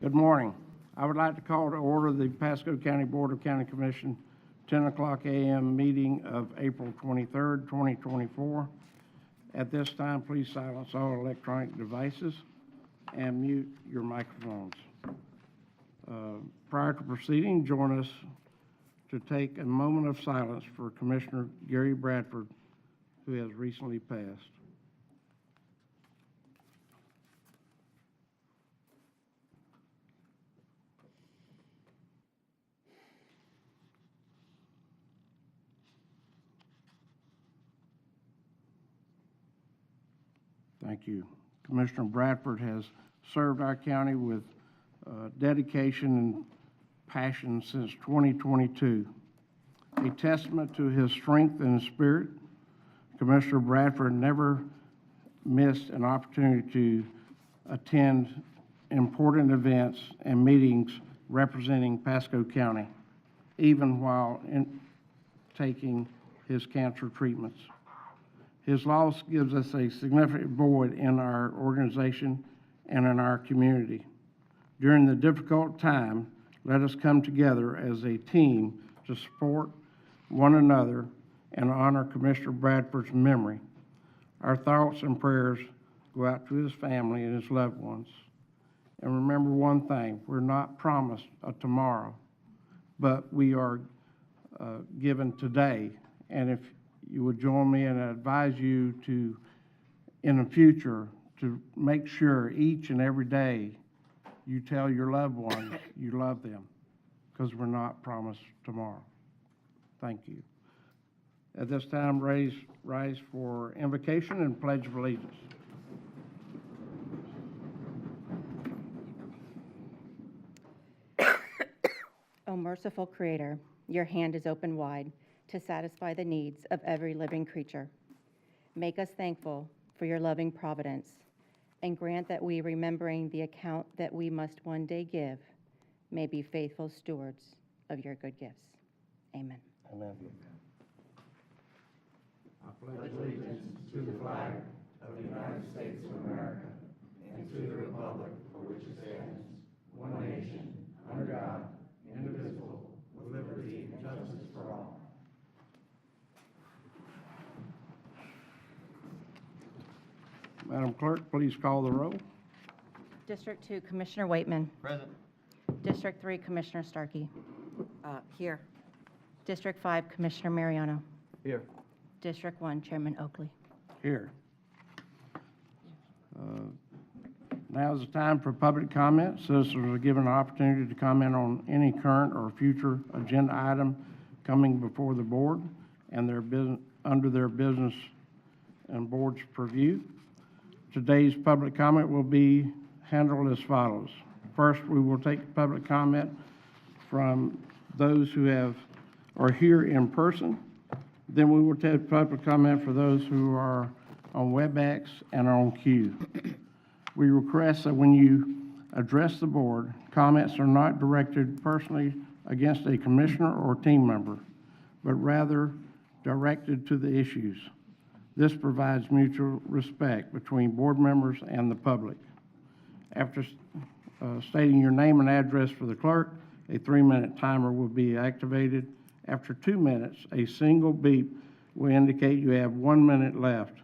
Good morning. I would like to call to order the Pasco County Board of County Commission 10 o'clock a.m. meeting of April 23rd, 2024. At this time, please silence all electronic devices and mute your microphones. Prior to proceeding, join us to take a moment of silence for Commissioner Gary Bradford, who has recently passed. Thank you. Commissioner Bradford has served our county with dedication and passion since 2022. A testament to his strength and spirit, Commissioner Bradford never missed an opportunity to attend important events and meetings representing Pasco County, even while taking his cancer treatments. His loss gives us a significant void in our organization and in our community. During the difficult time, let us come together as a team to support one another and honor Commissioner Bradford's memory. Our thoughts and prayers go out to his family and his loved ones. And remember one thing, we're not promised a tomorrow, but we are given today. And if you would join me, and I advise you to, in the future, to make sure each and every day you tell your loved ones you love them, because we're not promised tomorrow. Thank you. At this time, rise for invocation and pledge of allegiance. O merciful Creator, your hand is open wide to satisfy the needs of every living creature. Make us thankful for your loving providence, and grant that we, remembering the account that we must one day give, may be faithful stewards of your good gifts. Amen. Amen. I pledge allegiance to the flag of the United States of America and to the republic for which it stands, one nation, under God, indivisible, with liberty and justice for all. Madam Clerk, please call the roll. District 2, Commissioner Waitman. Present. District 3, Commissioner Starkey. Here. District 5, Commissioner Mariano. Here. District 1, Chairman Oakley. Here. Now is the time for public comment. Citizens are given an opportunity to comment on any current or future agenda item coming before the board and their business under their business and board's purview. Today's public comment will be handled as follows. First, we will take public comment from those who are here in person. Then we will take public comment for those who are on WebEx and on Q. We request that when you address the board, comments are not directed personally against a commissioner or team member, but rather directed to the issues. This provides mutual respect between board members and the public. After stating your name and address for the clerk, a 3-minute timer will be activated. After 2 minutes, a single beep will indicate you have 1 minute left.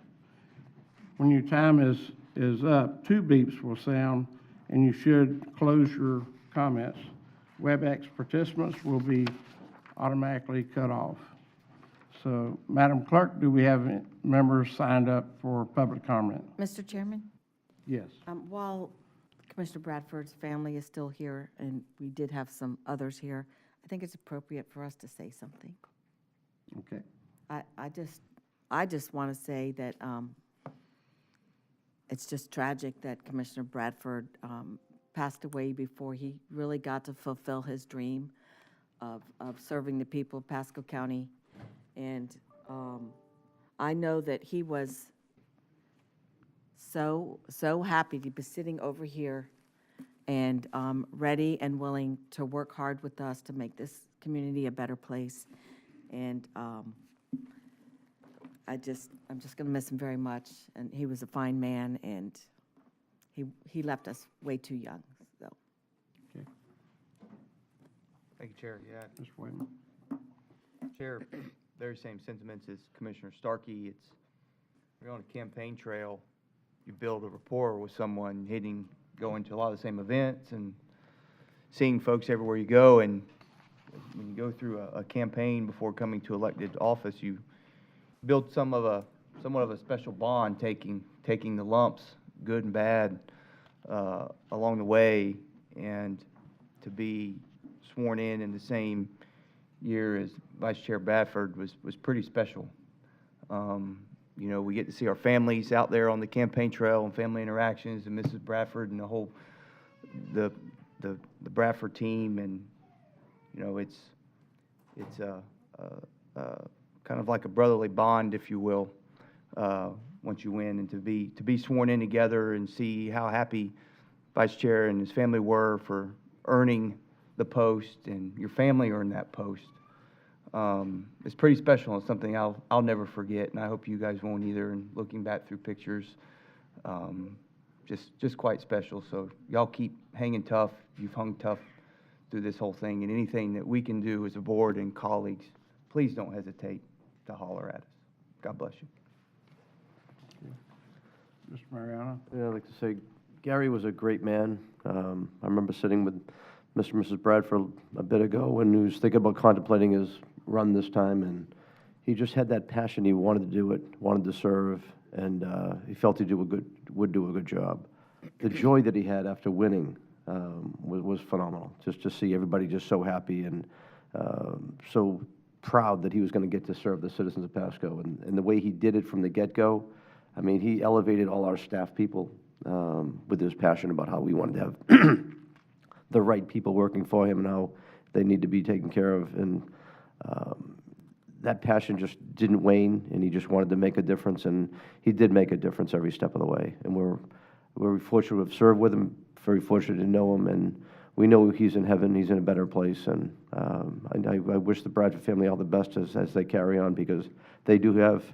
When your time is up, 2 beeps will sound, and you should close your comments. WebEx participants will be automatically cut off. So, Madam Clerk, do we have members signed up for public comment? Mr. Chairman, Yes. while Commissioner Bradford's family is still here, and we did have some others here, I think it's appropriate for us to say something. Okay. I just want to say that it's just tragic that Commissioner Bradford passed away before he really got to fulfill his dream of serving the people of Pasco County. And I know that he was so happy to be sitting over here and ready and willing to work hard with us to make this community a better place. And I'm just going to miss him very much. And he was a fine man, and he left us way too young. So Thank you, Chair. Yeah, Mr. Wayman. Chair, very same sentiments as Commissioner Starkey. You're on a campaign trail. You build a rapport with someone, going to a lot of the same events and seeing folks everywhere you go. And when you go through a campaign before coming to elected office, you build somewhat of a special bond, taking the lumps, good and bad, along the way, and to be sworn in the same year as Vice Chair Bradford was pretty special. You know, we get to see our families out there on the campaign trail and family interactions, and Mrs. Bradford and the Bradford team, and you know, it's kind of like a brotherly bond, if you will, once you win, and to be sworn in together and see how happy Vice Chair and his family were for earning the post, and your family earned that post. It's pretty special. It's something I'll never forget, and I hope you guys won't either. And looking back through pictures, just quite special. So y'all keep hanging tough. You've hung tough through this whole thing, and anything that we can do as a board and colleagues, please don't hesitate to holler at us. God bless you. Mr. Mariano. Yeah, I'd like to say Gary was a great man. I remember sitting with Mr. and Mrs. Bradford a bit ago when he was thinking about contemplating his run this time, and he just had that passion. He wanted to do it, wanted to serve, and he felt he would do a good job. The joy that he had after winning was phenomenal. Just to see everybody just so happy and so proud that he was going to get to serve the citizens of Pasco, and the way he did it from the get-go. I mean, he elevated all our staff people with his passion about how we wanted to have the right people working for him and how they need to be taken care of. And that passion just didn't wane, and he just wanted to make a difference, and he did make a difference every step of the way. And we're very fortunate to have served with him, very fortunate to know him, and we know he's in heaven, he's in a better place. And I wish the Bradford family all the best as they carry on, because they do have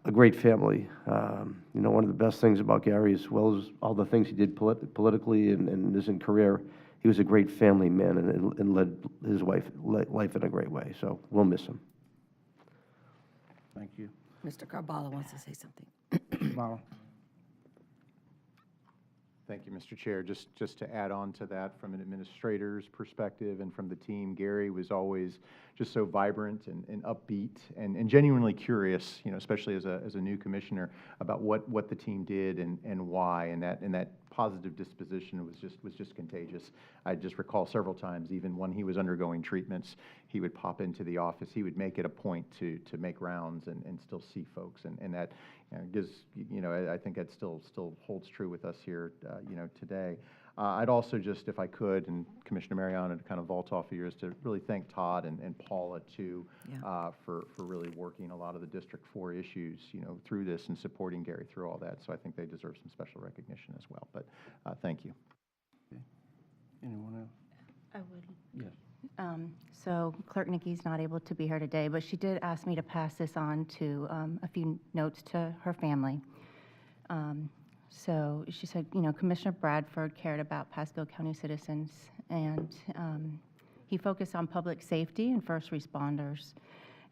a great family. You know, one of the best things about Gary, as well as all the things he did politically and in his career, he was a great family man and led his life in a great way. So we'll miss him. Thank you. Mr. Carballo wants to say something. Carvalho. Thank you, Mr. Chair. Just to add on to that, from an administrator's perspective and from the team, Gary was always just so vibrant and upbeat and genuinely curious, you know, especially as a new commissioner, about what the team did and why, and that positive disposition was just contagious. I just recall several times, even when he was undergoing treatments, he would pop into the office. He would make it a point to make rounds and still see folks, and that gives, you know, I think that still holds true with us here, you know, today. I'd also just, if I could, and Commissioner Mariano, to kind of vault off of yours, to really thank Todd and Paula too, for really working a lot of the District 4 issues, you know, through this and supporting Gary through all that. So I think they deserve some special recognition as well. But thank you. Okay. Anyone else? I would. Yes. So Clerk Nikki's not able to be here today, but she did ask me to pass this on to a few notes to her family. So she said, you know, Commissioner Bradford cared about Pasco County citizens, and he focused on public safety and first responders.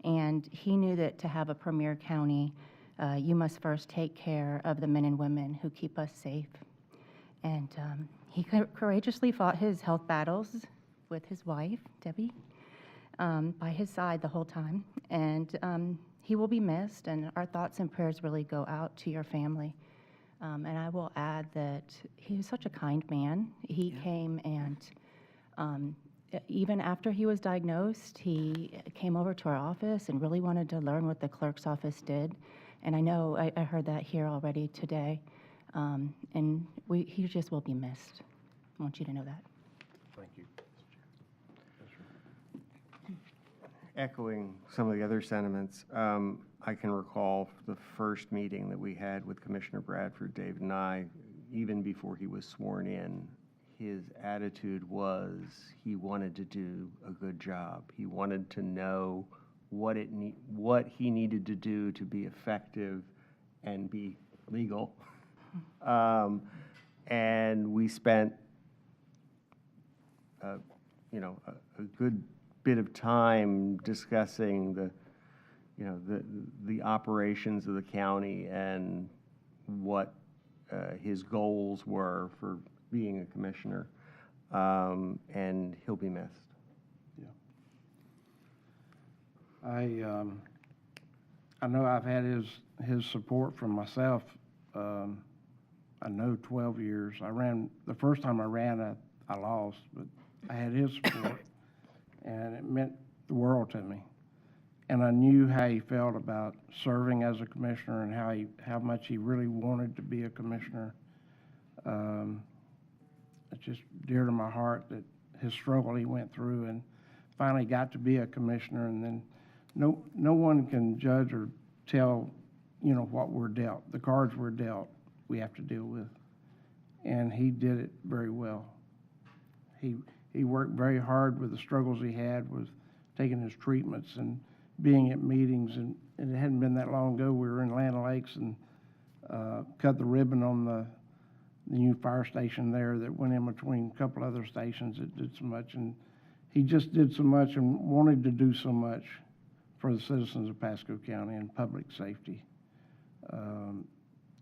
And he knew that to have a premier county, you must first take care of the men and women who keep us safe. And he courageously fought his health battles with his wife, Debbie, by his side the whole time. And he will be missed, and our thoughts and prayers really go out to your family. And I will add that he was such a kind man. He came and even after he was diagnosed, he came over to our office and really wanted to learn what the clerk's office did. And I know I heard that here already today. And he just will be missed. I want you to know that. Thank you. Echoing some of the other sentiments, I can recall the first meeting that we had with Commissioner Bradford, David and I, even before he was sworn in. His attitude was he wanted to do a good job. He wanted to know what he needed to do to be effective and be legal. And we spent a good bit of time discussing the operations of the county and what his goals were for being a commissioner, and he'll be missed. I know I've had his support from myself. I know 12 years. The first time I ran, I lost, but I had his support, and it meant the world to me. And I knew how he felt about serving as a commissioner and how much he really wanted to be a commissioner. It's just dear to my heart that his struggle he went through and finally got to be a commissioner, and then no one can judge or tell, what we're dealt. The cards we're dealt, we have to deal with. And he did it very well. He worked very hard with the struggles he had with taking his treatments and being at meetings, and it hadn't been that long ago, we were in Land Lakes and cut the ribbon on the new fire station there that went in between a couple other stations that did so much, and he just did so much and wanted to do so much for the citizens of Pasco County and public safety, and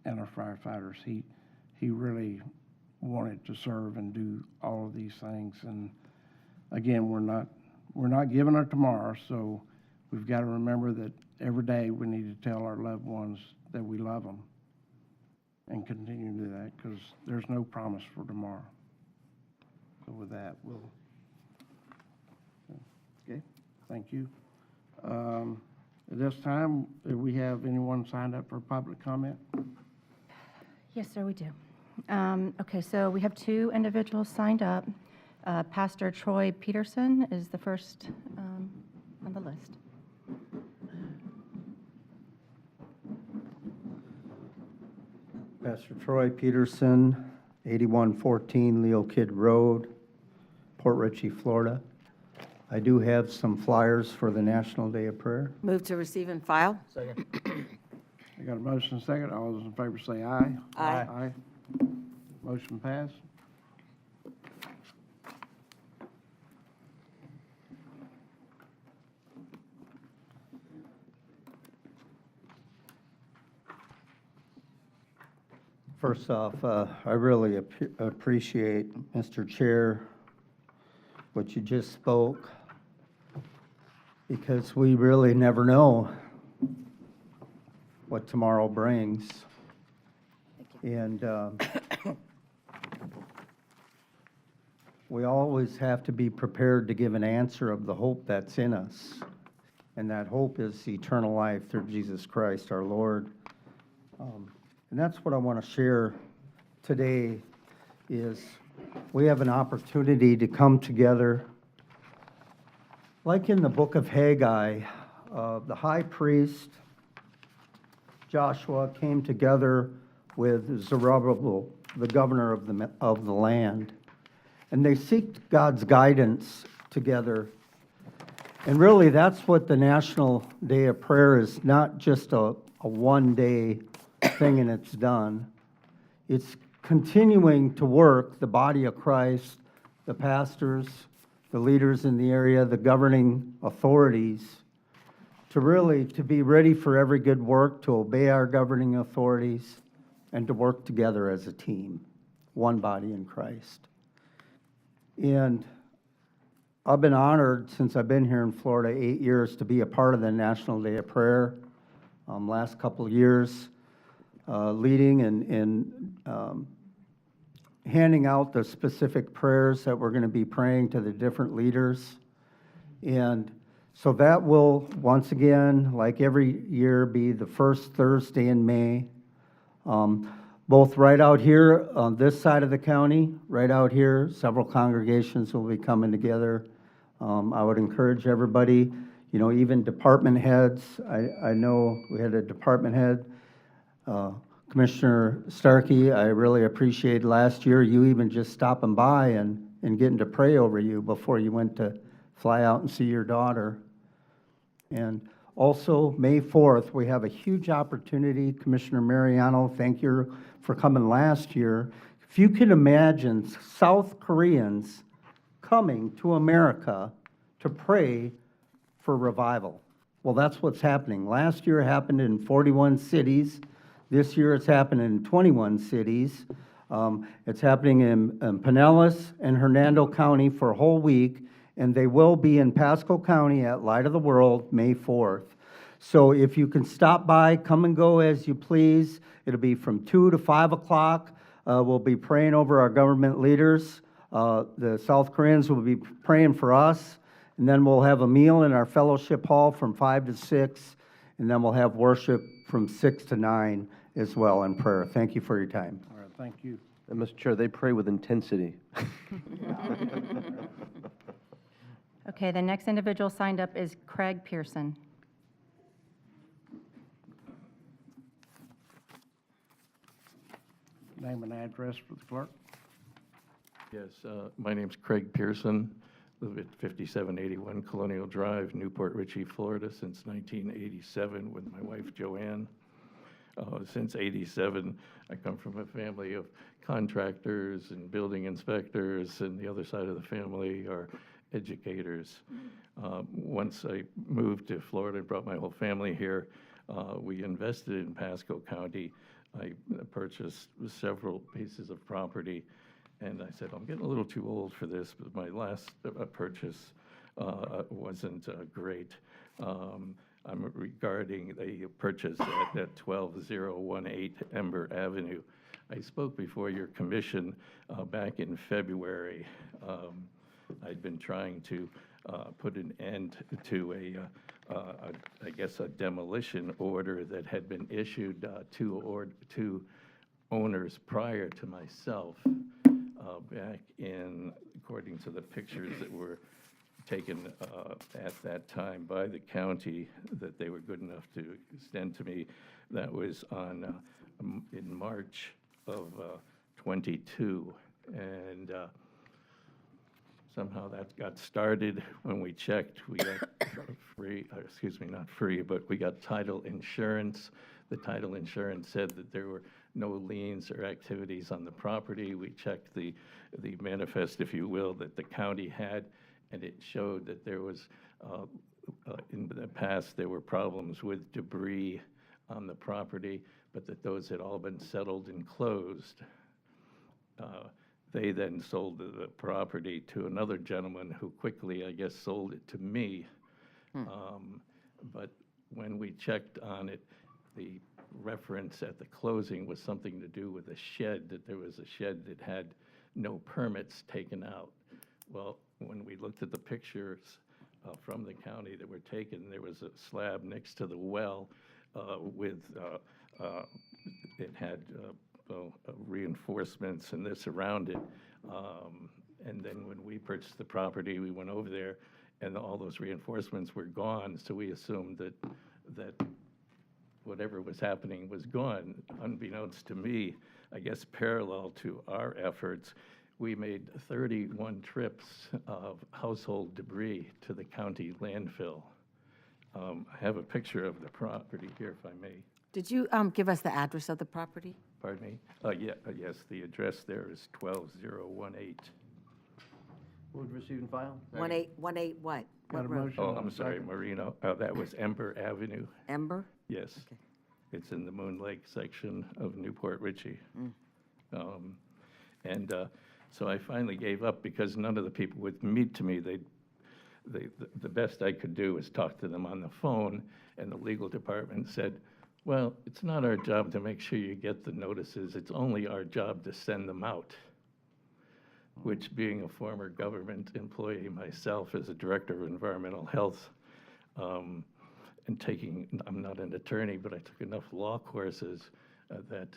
our firefighters. He really wanted to serve and do all of these things, and again, we're not given a tomorrow, so we've got to remember that every day we need to tell our loved ones that we love them and continue to do that, because there's no promise for tomorrow. So with that, okay, thank you. At this time, do we have anyone signed up for public comment? Yes, sir, we do. Okay, so we have 2 individuals signed up. Pastor Troy Peterson is the first on the list. Pastor Troy Peterson, 8114 Leo Kidd Road, Port Richey, Florida. I do have some flyers for the National Day of Prayer. Move to receive and file. Second. I got a motion and a second. All those in favor say aye. Aye. Aye. Motion passed. First off, I really appreciate, Mr. Chair, what you just spoke, because we really never know what tomorrow brings. And we always have to be prepared to give an answer of the hope that's in us. And that hope is eternal life through Jesus Christ our Lord. And that's what I want to share today, is we have an opportunity to come together. Like in the book of Haggai, the high priest Joshua came together with Zerubbabel, the governor of the land, and they seeked God's guidance together. And really, that's what the National Day of Prayer is, not just a one-day thing and it's done. It's continuing to work, the body of Christ, the pastors, the leaders in the area, the governing authorities, to be ready for every good work, to obey our governing authorities, and to work together as a team, one body in Christ. And I've been honored since I've been here in Florida 8 years to be a part of the National Day of Prayer. Last couple of years, leading and handing out the specific prayers that we're going to be praying to the different leaders. And so that will, once again, like every year, be the first Thursday in May. Both right out here on this side of the county, right out here, several congregations will be coming together. I would encourage everybody, even department heads. I know we had a department head, Commissioner Starkey. I really appreciated last year you even just stopping by and getting to pray over you before you went to fly out and see your daughter. And also, May 4th, we have a huge opportunity. Commissioner Mariano, thank you for coming last year. If you can imagine South Koreans coming to America to pray for revival. Well, that's what's happening. Last year it happened in 41 cities. This year it's happened in 21 cities. It's happening in Pinellas and Hernando County for a whole week, and they will be in Pasco County at Light of the World, May 4th. So if you can stop by, come and go as you please. It'll be from 2 to 5 o'clock. We'll be praying over our government leaders. The South Koreans will be praying for us. And then we'll have a meal in our fellowship hall from 5 to 6. And then we'll have worship from 6 to 9 as well in prayer. Thank you for your time. All right, thank you. And Mr. Chair, they pray with intensity. Okay, the next individual signed up is Craig Pearson. Name and address for the clerk. Yes, my name's Craig Pearson, live at 5781 Colonial Drive, Newport Richey, Florida, since 1987 with my wife Joanne. Since '87, I come from a family of contractors and building inspectors, and the other side of the family are educators. Once I moved to Florida and brought my whole family here, we invested in Pasco County. I purchased several pieces of property, and I said, I'm getting a little too old for this, but my last purchase wasn't great. I'm regarding a purchase at 12018 Ember Avenue. I spoke before your commission back in February. I'd been trying to put an end to I guess, a demolition order that had been issued to owners prior to myself back in, according to the pictures that were taken at that time by the county, that they were good enough to extend to me. That was on in March of 22, and somehow that got started. When we checked, we got free, excuse me, not free, but we got title insurance. The title insurance said that there were no liens or activities on the property. We checked the manifest, if you will, that the county had, and it showed that there was, in the past, there were problems with debris on the property, but that those had all been settled and closed. They then sold the property to another gentleman who quickly, I guess, sold it to me. But when we checked on it, the reference at the closing was something to do with a shed, that there was a shed that had no permits taken out. Well, when we looked at the pictures from the county that were taken, there was a slab next to the well with, it had reinforcements and this around it. And then when we purchased the property, we went over there and all those reinforcements were gone. So we assumed that whatever was happening was gone. Unbeknownst to me, I guess parallel to our efforts, we made 31 trips of household debris to the county landfill. I have a picture of the property here, if I may. Did you give us the address of the property? Pardon me? Yes, the address there is 12018. Moved, receive, and file? 1818 what? Got a What road? motion? Oh, and a I'm sorry, second. Marino. That was Ember Avenue. Ember? Yes. Okay. It's in the Moon Lake section of Newport Richey. So I finally gave up because none of the people would meet to me. The best I could do was talk to them on the phone, and the legal department said, well, it's not our job to make sure you get the notices. It's only our job to send them out, which, being a former government employee myself as a director of environmental health, and I'm not an attorney, but I took enough law courses that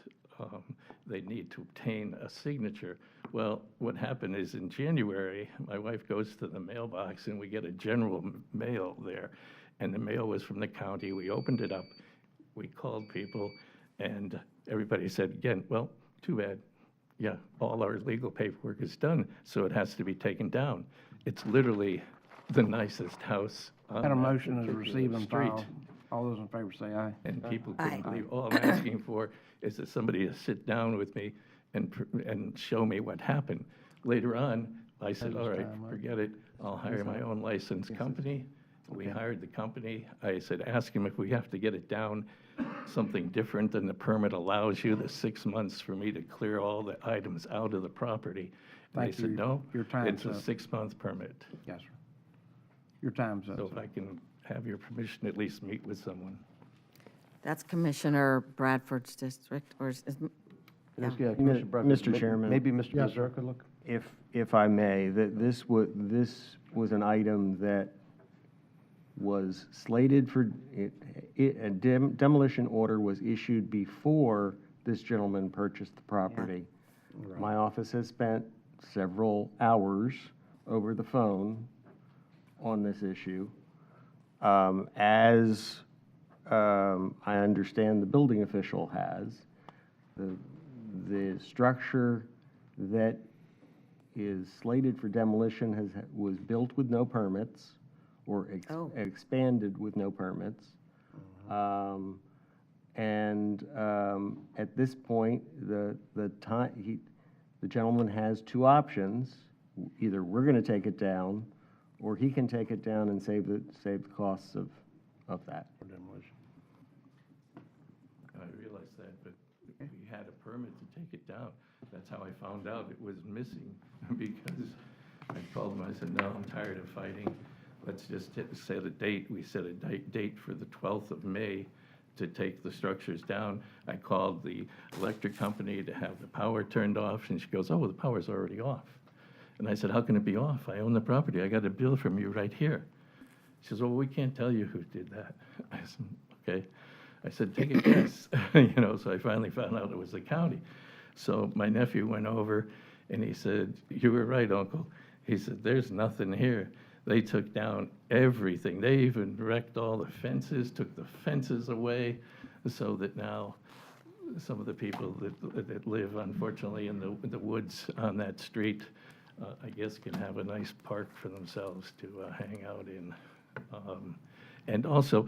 they need to obtain a signature. Well, what happened is in January, my wife goes to the mailbox and we get a general mail there. And the mail was from the county. We opened it up, we called people, and everybody said again, well, too bad. Yeah, all our legal paperwork is done, so it has to be taken down. It's literally the nicest house on Got a that motion as particular receive and street. file. All those in favor say aye. And people Aye. couldn't believe, all I'm asking for is that somebody to sit down with me and show me what happened. Later on, I said, all right, forget it, I'll hire my own licensed company. We hired the company. I said, ask him if we have to get it down, something different than the permit allows you, the 6 months for me to clear all the items out of the property. And they Thank you. said, no, Your time's it's a up. 6-month permit. Yes, sir. Your time's up. So if I can have your permission, at least meet with someone. That's Commissioner Bradford's district, or Yes, Yeah. yeah, Commissioner Bradford. Mr. Chairman. Maybe Mr. Yes, sir. Mazur could look? If I may, this was an item that was slated for, a demolition order was issued before this gentleman purchased the property. My office has spent several hours over the phone on this issue. As I understand the building official has, the structure that is slated for demolition was built with no permits or Oh. expanded with no permits. At this point, the gentleman has two options. Either we're going to take it down, or he can take it down and save the costs of that. I realized that, but we had a permit to take it down. That's how I found out it was missing, because I called him, I said, no, I'm tired of fighting. Let's just set a date. We set a date for the 12th of May to take the structures down. I called the electric company to have the power turned off, and she goes, oh, well, the power's already off. And I said, how can it be off? I own the property. I got a bill from you right here. She says, well, we can't tell you who did that. I said, okay. I said, take a guess. So I finally found out it was the county. So my nephew went over, and he said, you were right, Uncle. He said, there's nothing here. They took down everything. They even wrecked all the fences, took the fences away, so that now some of the people that live, unfortunately, in the woods on that street, I guess, can have a nice park for themselves to hang out in. And also,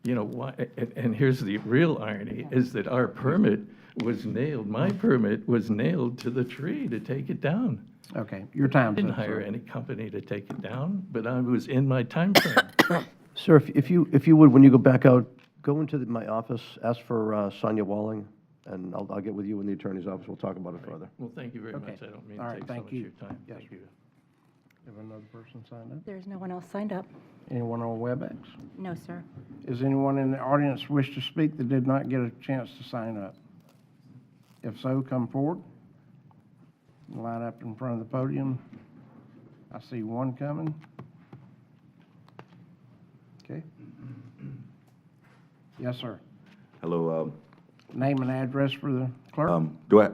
why, and here's the real irony, is that our permit was nailed, my permit was nailed to the tree to take it down. Okay, your time's I didn't up, hire sir. any company to take it down, but I was in my time frame. Sir, if you would, when you go back out, go into my office, ask for Sonia Walling, and I'll get with you in the attorney's office. We'll talk about it further. Well, thank you very Okay. much. I don't mean All to right, take so thank much you. of your time. Yes, Thank sir. you. Have another person signed up? There's no one else signed up. Anyone on WebEx? No, sir. Is anyone in the audience wish to speak that did not get a chance to sign up? If so, come forward. Line up in front of the podium. I see one coming. Okay. Yes, sir. Hello, Name and address for the clerk?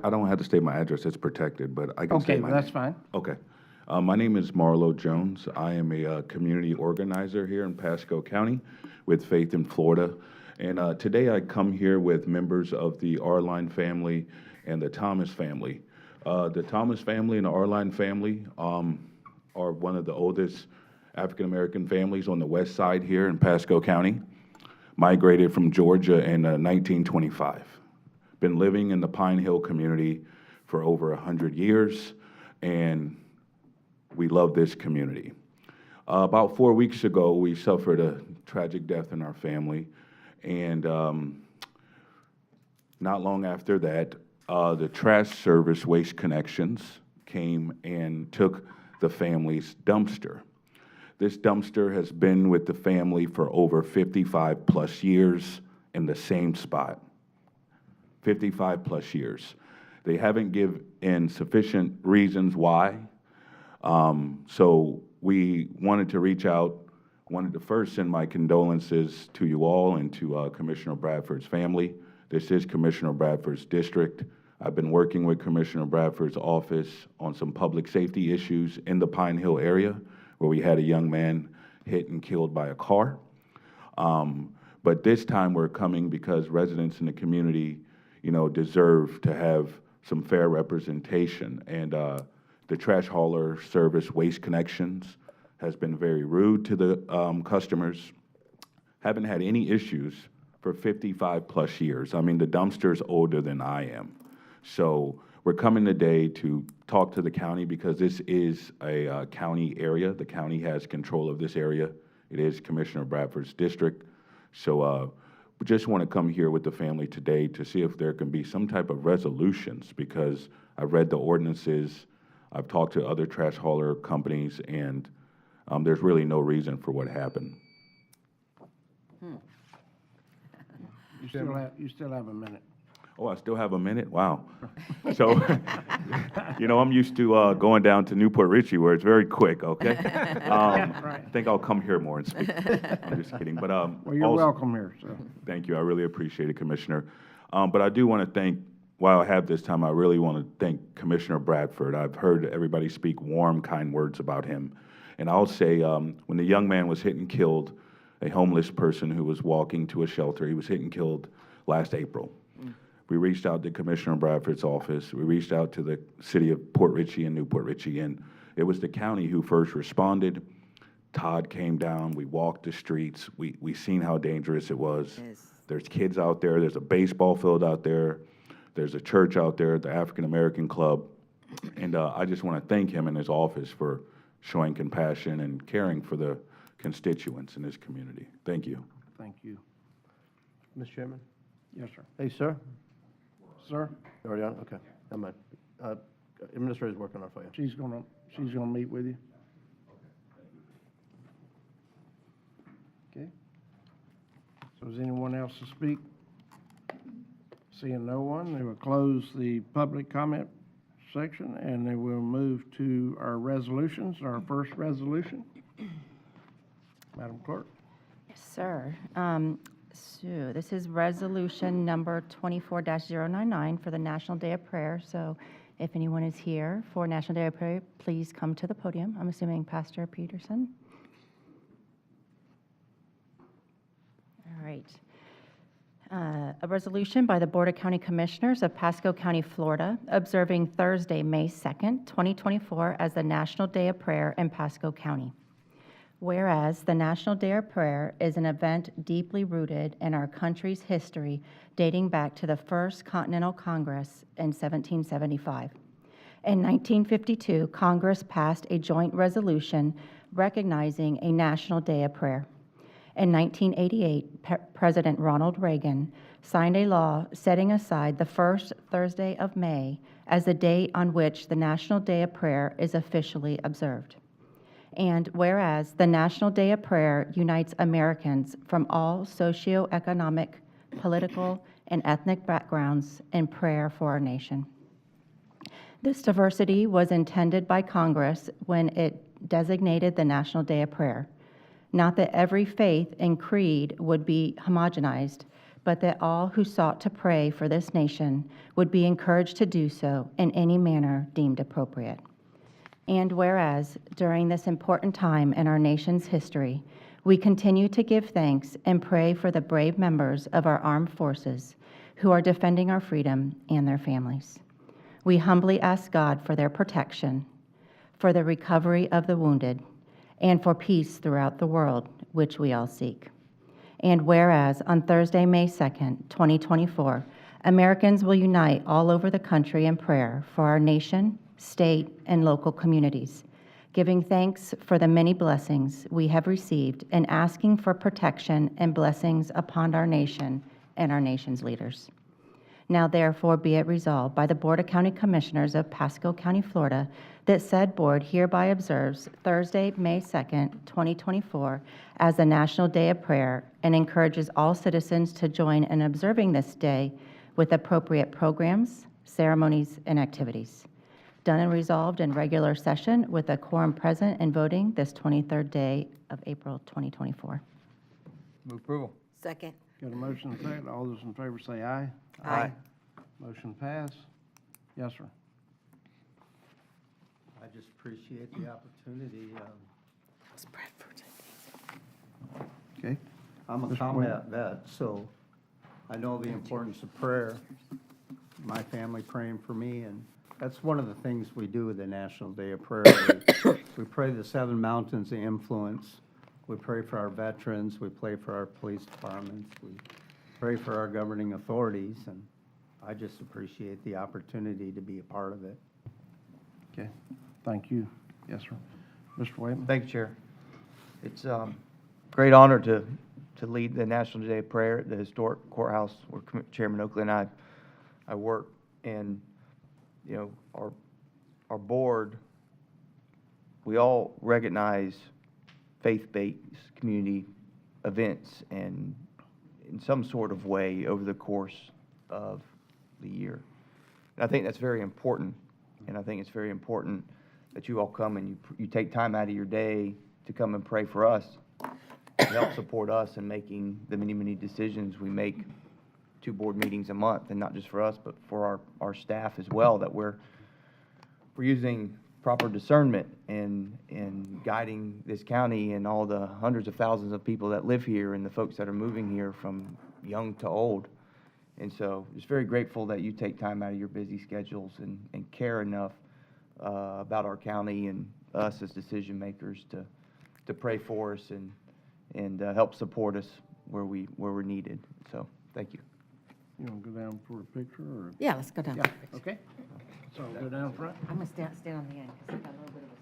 I don't have to state my address, it's protected, but I can Okay, state my that's name. fine. Okay. My name is Marlo Jones. I am a community organizer here in Pasco County with Faith in Florida. And today I come here with members of the R-Line family and the Thomas family. The Thomas family and the R-Line family are one of the oldest African-American families on the west side here in Pasco County. Migrated from Georgia in 1925. Been living in the Pine Hill community for over 100 years, and we love this community. About 4 weeks ago, we suffered a tragic death in our family, and not long after that, the trash service Waste Connections came and took the family's dumpster. This dumpster has been with the family for over 55 plus years in the same spot. 55 plus years. They haven't given sufficient reasons why. So we wanted to reach out, wanted to first send my condolences to you all and to Commissioner Bradford's family. This is Commissioner Bradford's district. I've been working with Commissioner Bradford's office on some public safety issues in the Pine Hill area, where we had a young man hit and killed by a car. But this time we're coming because residents in the community, deserve to have some fair representation. And the trash hauler service Waste Connections has been very rude to the customers. Haven't had any issues for 55 plus years. I mean, the dumpster's older than I am. So we're coming today to talk to the county because this is a county area. The county has control of this area. It is Commissioner Bradford's district. So we just want to come here with the family today to see if there can be some type of resolutions, because I've read the ordinances, I've talked to other trash hauler companies, and there's really no reason for what happened. You still have a minute. Oh, I still have a minute? Wow. So, you know, I'm used to going down to Newport Richey where it's very quick, okay? I think I'll come here more and speak. I'm just kidding, but Well, you're also- welcome here, so. Thank you. I really appreciate it, Commissioner. But I do want to thank, while I have this time, I really want to thank Commissioner Bradford. I've heard everybody speak warm, kind words about him. And I'll say, when the young man was hit and killed, a homeless person who was walking to a shelter, he was hit and killed last April. We reached out to Commissioner Bradford's office. We reached out to the city of Port Richey and Newport Richey, and it was the county who first responded. Todd came down. We walked the streets. We seen how dangerous it was. Yes. There's kids out there. There's a baseball field out there. There's a church out there, the African American Club. And I just want to thank him and his office for showing compassion and caring for the constituents in this community. Thank you. Thank you. Mr. Chairman? Yes, sir. Hey, sir? Sir, You already on? Okay, never mind. Administrator's working on it for you. she's gonna meet with you. Okay. So is anyone else to speak? Seeing no one, they will close the public comment section, and then we'll move to our resolutions, our first resolution. Madam Clerk? Yes, sir. So this is resolution number 24-099 for the National Day of Prayer. So if anyone is here for National Day of Prayer, please come to the podium. I'm assuming Pastor Peterson. All right. A resolution by the Board of County Commissioners of Pasco County, Florida, observing Thursday, May 2nd, 2024 as the National Day of Prayer in Pasco County. Whereas the National Day of Prayer is an event deeply rooted in our country's history, dating back to the First Continental Congress in 1775. In 1952, Congress passed a joint resolution recognizing a National Day of Prayer. In 1988, President Ronald Reagan signed a law setting aside the first Thursday of May as the date on which the National Day of Prayer is officially observed. And whereas the National Day of Prayer unites Americans from all socioeconomic, political, and ethnic backgrounds in prayer for our nation. This diversity was intended by Congress when it designated the National Day of Prayer. Not that every faith and creed would be homogenized, but that all who sought to pray for this nation would be encouraged to do so in any manner deemed appropriate. And whereas, during this important time in our nation's history, we continue to give thanks and pray for the brave members of our armed forces who are defending our freedom and their families. We humbly ask God for their protection, for the recovery of the wounded, and for peace throughout the world, which we all seek. And whereas, on Thursday, May 2nd, 2024, Americans will unite all over the country in prayer for our nation, state, and local communities, giving thanks for the many blessings we have received and asking for protection and blessings upon our nation and our nation's leaders. Now therefore be it resolved by the Board of County Commissioners of Pasco County, Florida, that said board hereby observes Thursday, May 2nd, 2024 as the National Day of Prayer and encourages all citizens to join in observing this day with appropriate programs, ceremonies, and activities. Done and resolved in regular session with a quorum present and voting this 23rd day of April 2024. Move approval. Second. Got a motion and a second. All those in favor say aye. Aye. Motion pass. Yes, sir. I just appreciate the opportunity. Okay. I'm a Mr. combat vet, so I know the importance of prayer. My family praying for me, and that's one of the things we do with the National Day of Prayer. We pray the 7 mountains of influence. We pray for our veterans. We pray for our police departments. We pray for our governing authorities. And I just appreciate the opportunity to be a part of it. Okay, thank you. Yes, sir. Mr. Waitman? Thank you, Chair. It's a great honor to lead the National Day of Prayer at the historic courthouse where Chairman Oakley and I work. And, you know, our board, we all recognize faith-based community events and in some sort of way over the course of the year. And I think that's very important. And I think it's very important that you all come and you take time out of your day to come and pray for us, to help support us in making the many, many decisions we make, 2 board meetings a month, and not just for us, but for our staff as well, that we're using proper discernment and guiding this county and all the hundreds of thousands of people that live here and the folks that are moving here from young to old. And so just very grateful that you take time out of your busy schedules and care enough about our county and us as decision makers to pray for us and help support us where we're needed. So thank you. You want to go down for a picture, or? Yeah, let's go down. Yeah, okay. So go down front. I'm going to stand on the end because I got a little bit of a...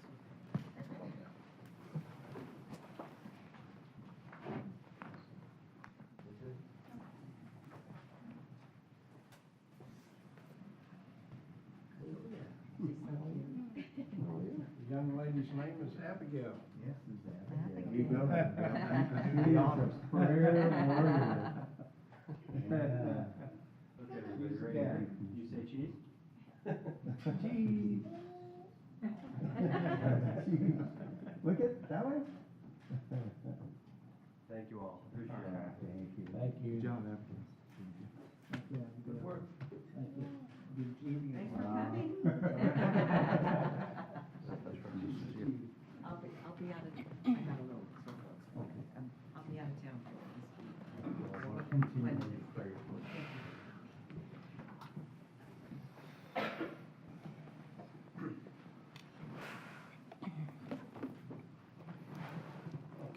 The young lady's name is Abigail. Yes, You go. Do the honors. You say cheese? Cheese. Look at that way. Thank you all. Appreciate it. Thank you. Thank you. Good job, Good work. Thank you. Good evening. I'll be out of, I got a little, I'll be out of town.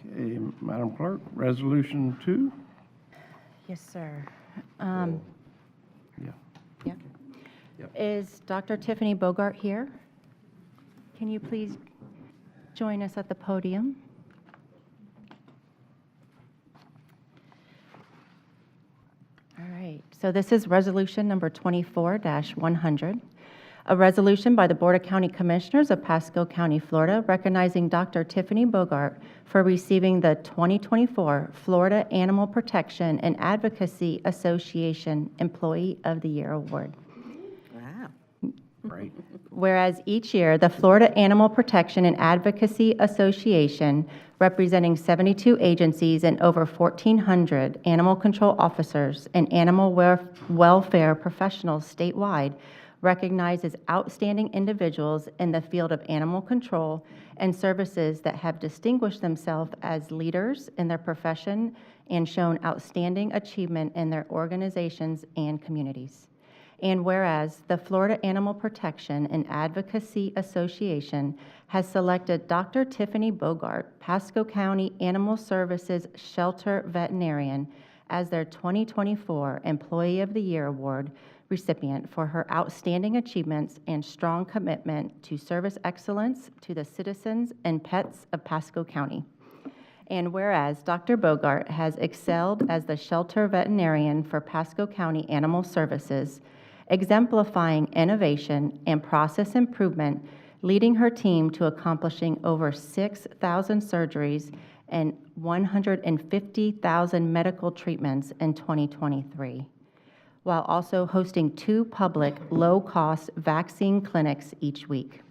Okay, Madam Clerk, Resolution 2? Yes, sir. Yeah. Yep. Yep. Is Dr. Tiffany Bogart here? Can you please join us at the podium? All right, so this is resolution number 24-100, a resolution by the Board of County Commissioners of Pasco County, Florida, recognizing Dr. Tiffany Bogart for receiving the 2024 Florida Animal Protection and Advocacy Association Employee of the Year Award. Wow. Great. Whereas each year, the Florida Animal Protection and Advocacy Association, representing 72 agencies and over 1,400 animal control officers and animal welfare professionals statewide, recognizes outstanding individuals in the field of animal control and services that have distinguished themselves as leaders in their profession and shown outstanding achievement in their organizations and communities. And whereas the Florida Animal Protection and Advocacy Association has selected Dr. Tiffany Bogart, Pasco County Animal Services Shelter Veterinarian, as their 2024 Employee of the Year Award recipient for her outstanding achievements and strong commitment to service excellence to the citizens and pets of Pasco County. And whereas Dr. Bogart has excelled as the shelter veterinarian for Pasco County Animal Services, exemplifying innovation and process improvement, leading her team to accomplishing over 6,000 surgeries and 150,000 medical treatments in 2023, while also hosting 2 public low-cost vaccine clinics each week.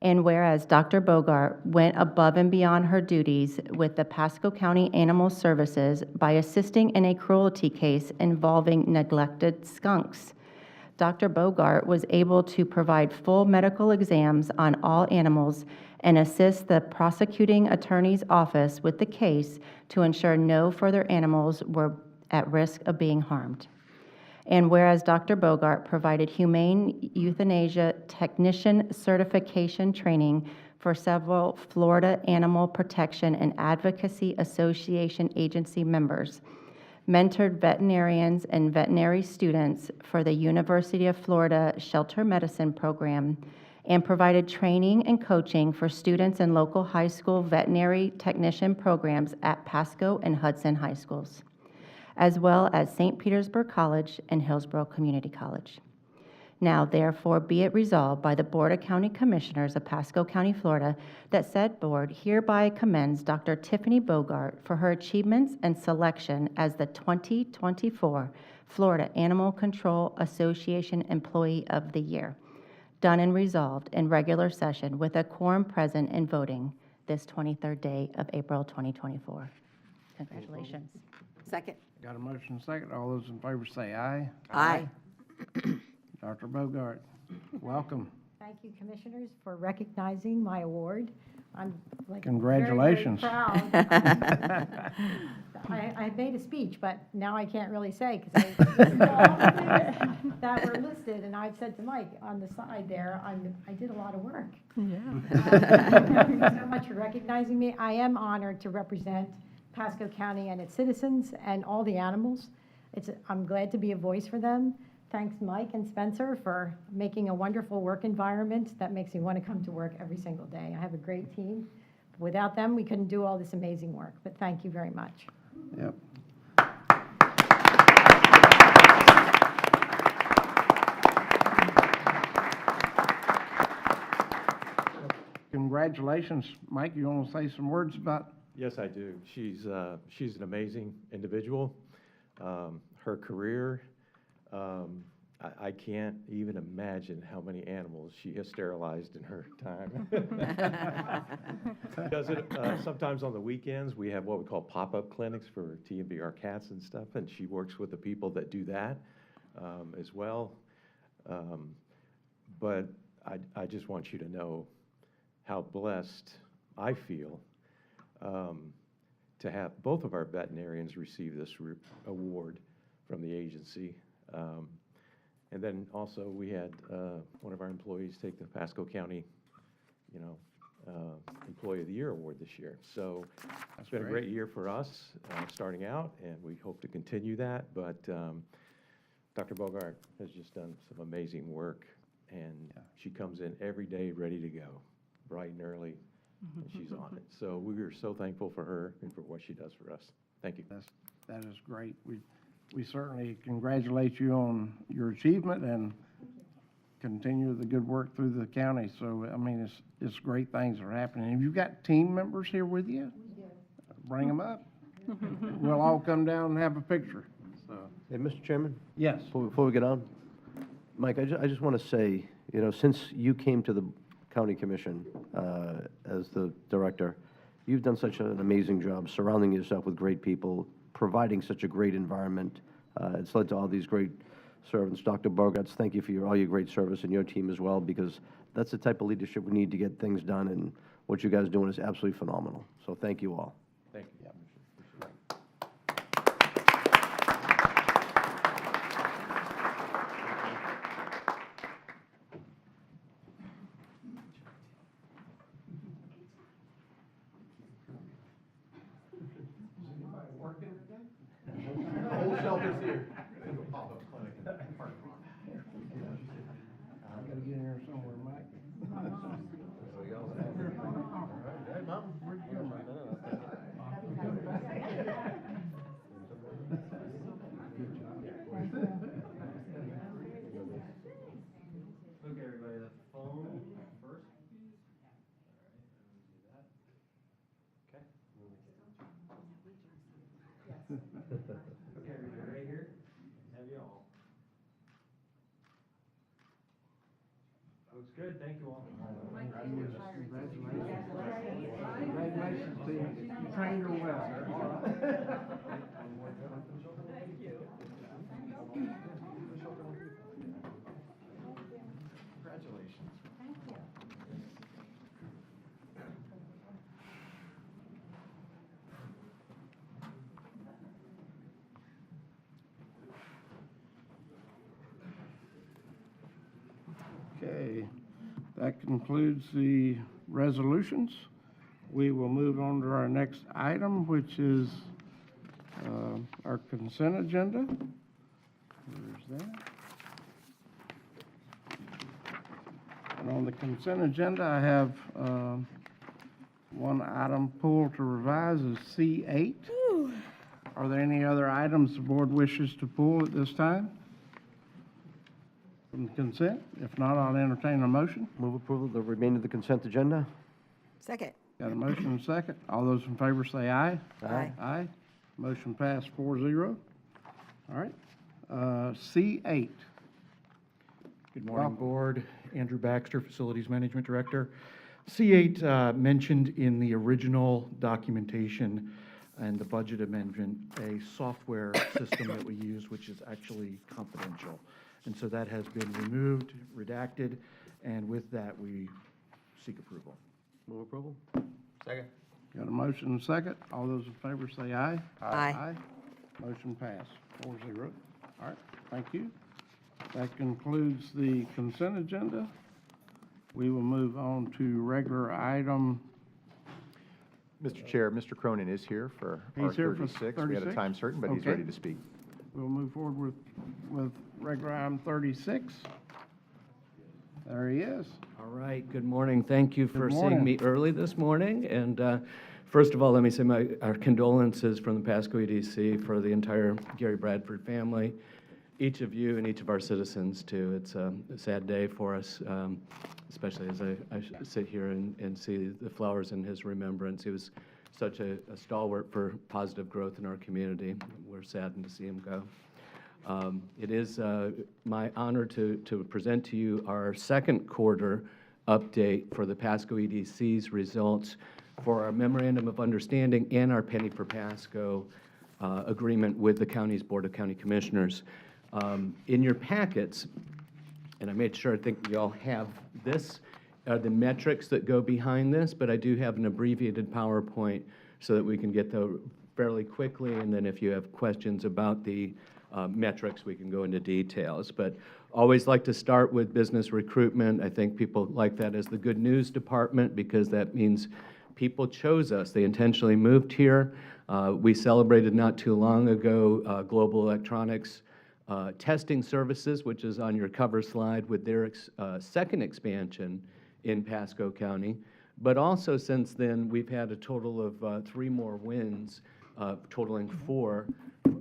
And whereas Dr. Bogart went above and beyond her duties with the Pasco County Animal Services by assisting in a cruelty case involving neglected skunks, Dr. Bogart was able to provide full medical exams on all animals and assist the prosecuting attorney's office with the case to ensure no further animals were at risk of being harmed. And whereas Dr. Bogart provided humane euthanasia technician certification training for several Florida Animal Protection and Advocacy Association agency members, mentored veterinarians and veterinary students for the University of Florida Shelter Medicine Program, and provided training and coaching for students in local high school veterinary technician programs at Pasco and Hudson High Schools, as well as St. Petersburg College and Hillsborough Community College. Now therefore be it resolved by the Board of County Commissioners of Pasco County, Florida, that said board hereby commends Dr. Tiffany Bogart for her achievements and selection as the 2024 Florida Animal Control Association Employee of the Year, done and resolved in regular session with a quorum present and voting this 23rd day of April 2024. Congratulations. Second. Got a motion and a second. All those in favor say aye. Aye. Dr. Bogart, welcome. Thank you, Commissioners, for recognizing my award. I'm like Congratulations. very, very proud. I made a speech, but now I can't really say because I listened to all the things that were listed, and I said to Mike on the side there, I did a lot of work. Thank you so much for recognizing me. I am honored to represent Pasco County and its citizens and all the animals. I'm glad to be a voice for them. Thanks, Mike and Spencer, for making a wonderful work environment that makes me want to come to work every single day. I have a great team. Without them, we couldn't do all this amazing work, but thank you very much. Yep. Congratulations. Mike, you want to say some words about? Yes, I do. She's an amazing individual. Her career, I can't even imagine how many animals she has sterilized in her time. She does it sometimes on the weekends. We have what we call pop-up clinics for TNBR cats and stuff, and she works with the people that do that as well. But I just want you to know how blessed I feel to have both of our veterinarians receive this award from the agency. And then also we had one of our employees take the Pasco County, Employee of the Year award this year. So it's been a great year for us starting out, and we hope to continue that. But Dr. Bogart has just done some amazing work, and she comes in every day ready to go, bright and early, and she's on it. So we are so thankful for her and for what she does for us. Thank you. That is great. We certainly congratulate you on your achievement and continue the good work through the county. So, I mean, it's great things are happening. Have you got team members here with you? We do. Bring them up. We'll all come down and have a picture. So. Hey, Mr. Chairman? Yes. Before we get on, Mike, I just want to say, since you came to the county commission as the director, you've done such an amazing job surrounding yourself with great people, providing such a great environment. It's led to all these great servants. Dr. Bogarts, thank you for all your great service and your team as well, because that's the type of leadership we need to get things done, and what you guys are doing is absolutely phenomenal. So thank you all. Thank you. I gotta get in here somewhere, Mike. Okay, everybody, the phone first, please. All right, let me do that. Okay. Okay, everybody, right here. Have you all. Looks good, thank you all. Congratulations to you. You trained her well. Congratulations. Okay, that concludes the resolutions. We will move on to our next item, which is Our consent agenda. Where's that? And on the consent agenda, I have one item pulled to revise is C8. Are there any other items the board wishes to pull at this time from the consent? If not, I'll entertain a motion. Move approval of the remainder of the consent agenda? Second. Got a motion and a second. All those in favor say aye. Aye. Aye. Motion passed 4-0. All right. C8. Good morning, Welcome. Board. Andrew Baxter, Facilities Management Director. C8 mentioned in the original documentation and the budget amendment a software system that we use, which is actually confidential. And so that has been removed, redacted, and with that, we seek approval. Move approval? Second. Got a motion and a second. All those in favor say aye. Aye. Motion passed 4-0. All right, thank you. That concludes the consent agenda. We will move on to regular item. Mr. Chair, Mr. Cronin is here for our He's here for 36. We had a 36? time certain, but he's Okay. ready to speak. We'll move forward with regular item 36. There he is. All right, good morning. Thank you for Good seeing morning. me early this morning. And first of all, let me say our condolences from the Pasco EDC for the entire Gary Bradford family, each of you and each of our citizens, too. It's a sad day for us, especially as I sit here and see the flowers in his remembrance. He was such a stalwart for positive growth in our community. We're saddened to see him go. It is my honor to present to you our second quarter update for the Pasco EDC's results for our Memorandum of Understanding and our Penny for Pasco agreement with the county's Board of County Commissioners. In your packets, and I made sure, I think you all have this, the metrics that go behind this, but I do have an abbreviated PowerPoint so that we can get those fairly quickly, and then if you have questions about the metrics, we can go into details. But always like to start with business recruitment. I think people like that as the good news department because that means people chose us. They intentionally moved here. We celebrated not too long ago Global Electronics Testing Services, which is on your cover slide, with their second expansion in Pasco County. But also since then, we've had a total of 3 more wins, totaling 4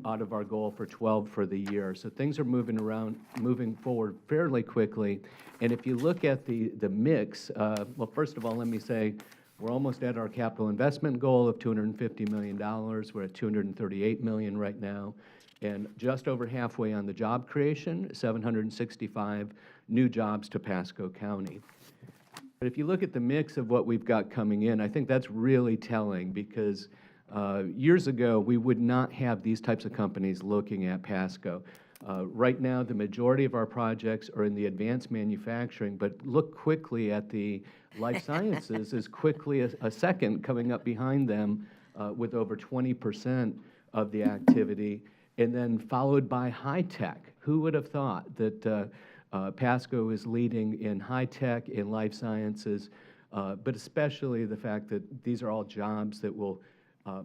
out of our goal for 12 for the year. So things are moving forward fairly quickly. And if you look at the mix, well, first of all, let me say we're almost at our capital investment goal of $250 million. We're at $238 million right now. And just over halfway on the job creation, 765 new jobs to Pasco County. But if you look at the mix of what we've got coming in, I think that's really telling because years ago, we would not have these types of companies looking at Pasco. Right now, the majority of our projects are in the advanced manufacturing, but look quickly at the life sciences as quickly as a second coming up behind them with over 20% of the activity, and then followed by high tech. Who would have thought that Pasco is leading in high tech, in life sciences, but especially the fact that these are all jobs that will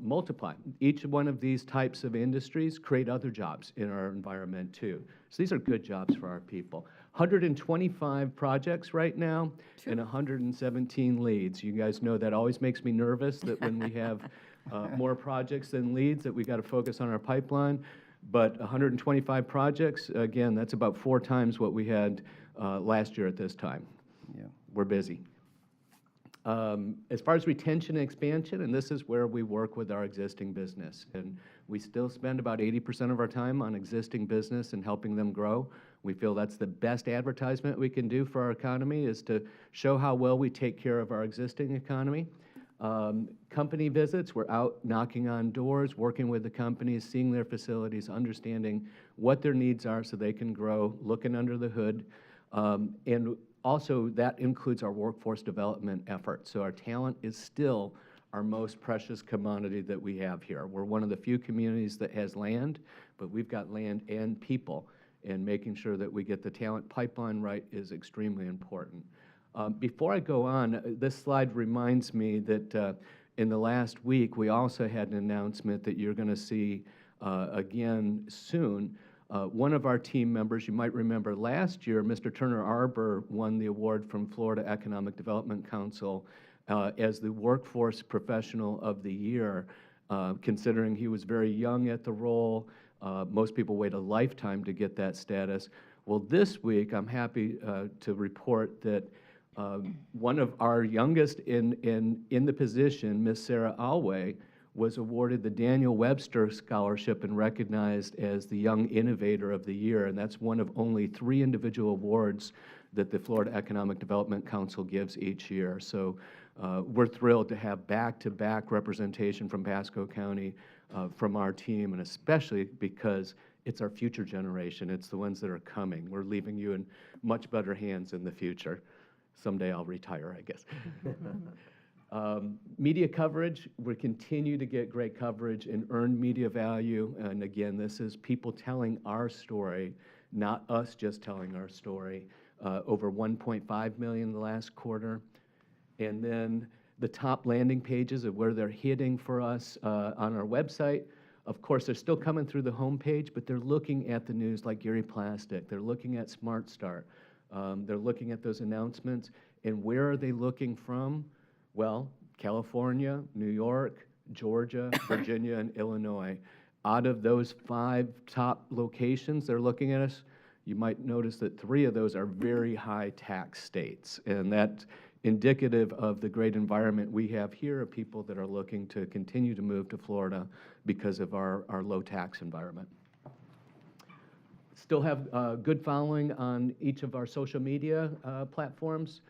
multiply. Each one of these types of industries create other jobs in our environment too. So these are good jobs for our people. 125 projects right now and 117 leads. You guys know that always makes me nervous that when we have more projects than leads that we got to focus on our pipeline. But 125 projects, again, that's about 4 times what we had last year at this time. Yeah. We're busy. As far as retention and expansion, and this is where we work with our existing business, and we still spend about 80% of our time on existing business and helping them grow. We feel that's the best advertisement we can do for our economy is to show how well we take care of our existing economy. Company visits, we're out knocking on doors, working with the companies, seeing their facilities, understanding what their needs are so they can grow, looking under the hood. And also, that includes our workforce development efforts. So our talent is still our most precious commodity that we have here. We're one of the few communities that has land, but we've got land and people, and making sure that we get the talent pipeline right is extremely important. Before I go on, this slide reminds me that in the last week, we also had an announcement that you're going to see again soon. One of our team members, you might remember last year, Mr. Turner Arbor won the award from Florida Economic Development Council as the Workforce Professional of the Year, considering he was very young at the role. Most people wait a lifetime to get that status. Well, this week, I'm happy to report that one of our youngest in the position, Miss Sarah Alway, was awarded the Daniel Webster Scholarship and recognized as the Young Innovator of the Year, and that's one of only 3 individual awards that the Florida Economic Development Council gives each year. So we're thrilled to have back-to-back representation from Pasco County from our team, and especially because it's our future generation. It's the ones that are coming. We're leaving you in much better hands in the future. Someday I'll retire, I guess. Media coverage, we continue to get great coverage and earned media value. And again, this is people telling our story, not us just telling our story. Over 1.5 million the last quarter. And then the top landing pages of where they're hitting for us on our website. Of course, they're still coming through the homepage, but they're looking at the news like Gary Plastic. They're looking at Smart Start. They're looking at those announcements. And where are they looking from? Well, California, New York, Georgia, Virginia, and Illinois. Out of those 5 top locations they're looking at us, you might notice that 3 of those are very high tax states. And that's indicative of the great environment we have here of people that are looking to continue to move to Florida because of our low tax environment. Still have good following on each of our social media platforms.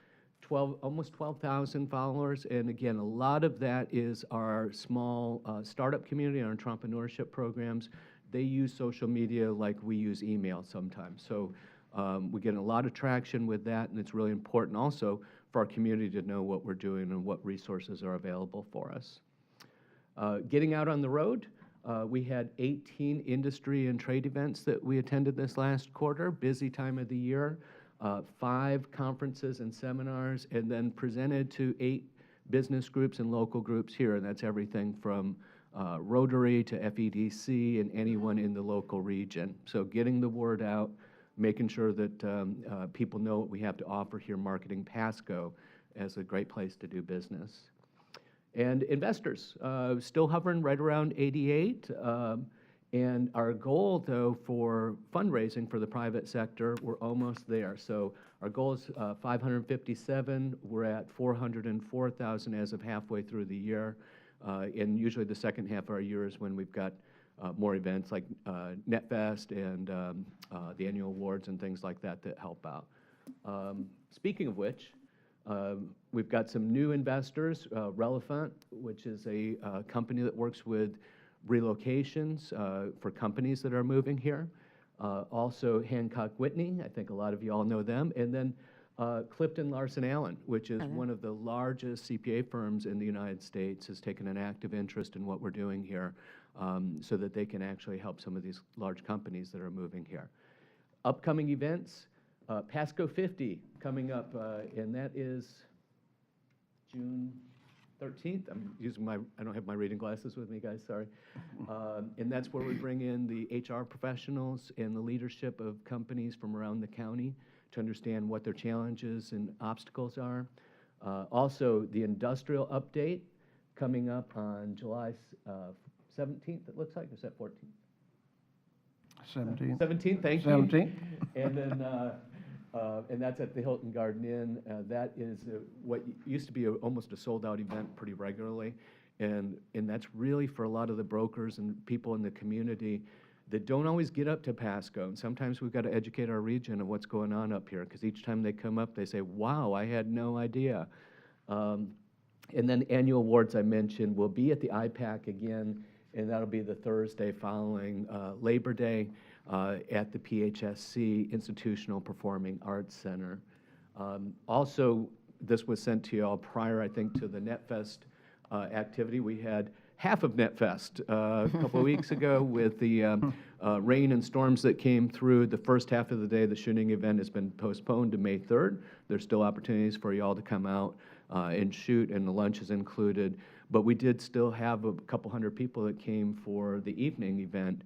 Almost 12,000 followers, and again, a lot of that is our small startup community, our entrepreneurship programs. They use social media like we use email sometimes. So we're getting a lot of traction with that, and it's really important also for our community to know what we're doing and what resources are available for us. Getting out on the road, we had 18 industry and trade events that we attended this last quarter, busy time of the year. 5 conferences and seminars, and then presented to 8 business groups and local groups here, and that's everything from Rotary to FEDC and anyone in the local region. So getting the word out, making sure that people know what we have to offer here, marketing Pasco as a great place to do business. And investors, still hovering right around 88. And our goal, though, for fundraising for the private sector, we're almost there. So our goal is 557. We're at 404,000 as of halfway through the year. And usually the second half of our year is when we've got more events like NetFest and the annual awards and things like that that help out. Speaking of which, we've got some new investors, Relevant, which is a company that works with relocations for companies that are moving here. Also Hancock Whitney, I think a lot of you all know them. And then Clifton Larson Allen, which is one of the largest CPA firms in the United States, has taken an active interest in what we're doing here so that they can actually help some of these large companies that are moving here. Upcoming events, Pasco 50 coming up, and that is June 13th. I don't have my reading glasses with me, guys, sorry. And that's where we bring in the HR professionals and the leadership of companies from around the county to understand what their challenges and obstacles are. Also, the industrial update coming up on July 17th, it looks like, or is that 14th? 17th. 17th, thank you. 17th. And then, and that's at the Hilton Garden Inn. That is what used to be almost a sold-out event pretty regularly. And that's really for a lot of the brokers and people in the community that don't always get up to Pasco. And sometimes we've got to educate our region of what's going on up here, because each time they come up, they say, wow, I had no idea. And then annual awards I mentioned will be at the IPAC again, and that'll be the Thursday following Labor Day at the PHSC Institutional Performing Arts Center. Also, this was sent to you all prior, I think, to the NetFest activity. We had half of NetFest a couple of weeks ago with the rain and storms that came through. The first half of the day, the shooting event has been postponed to May 3rd. There's still opportunities for you all to come out. and shoot, and the lunch is included. But we did still have a couple hundred people that came for the evening event,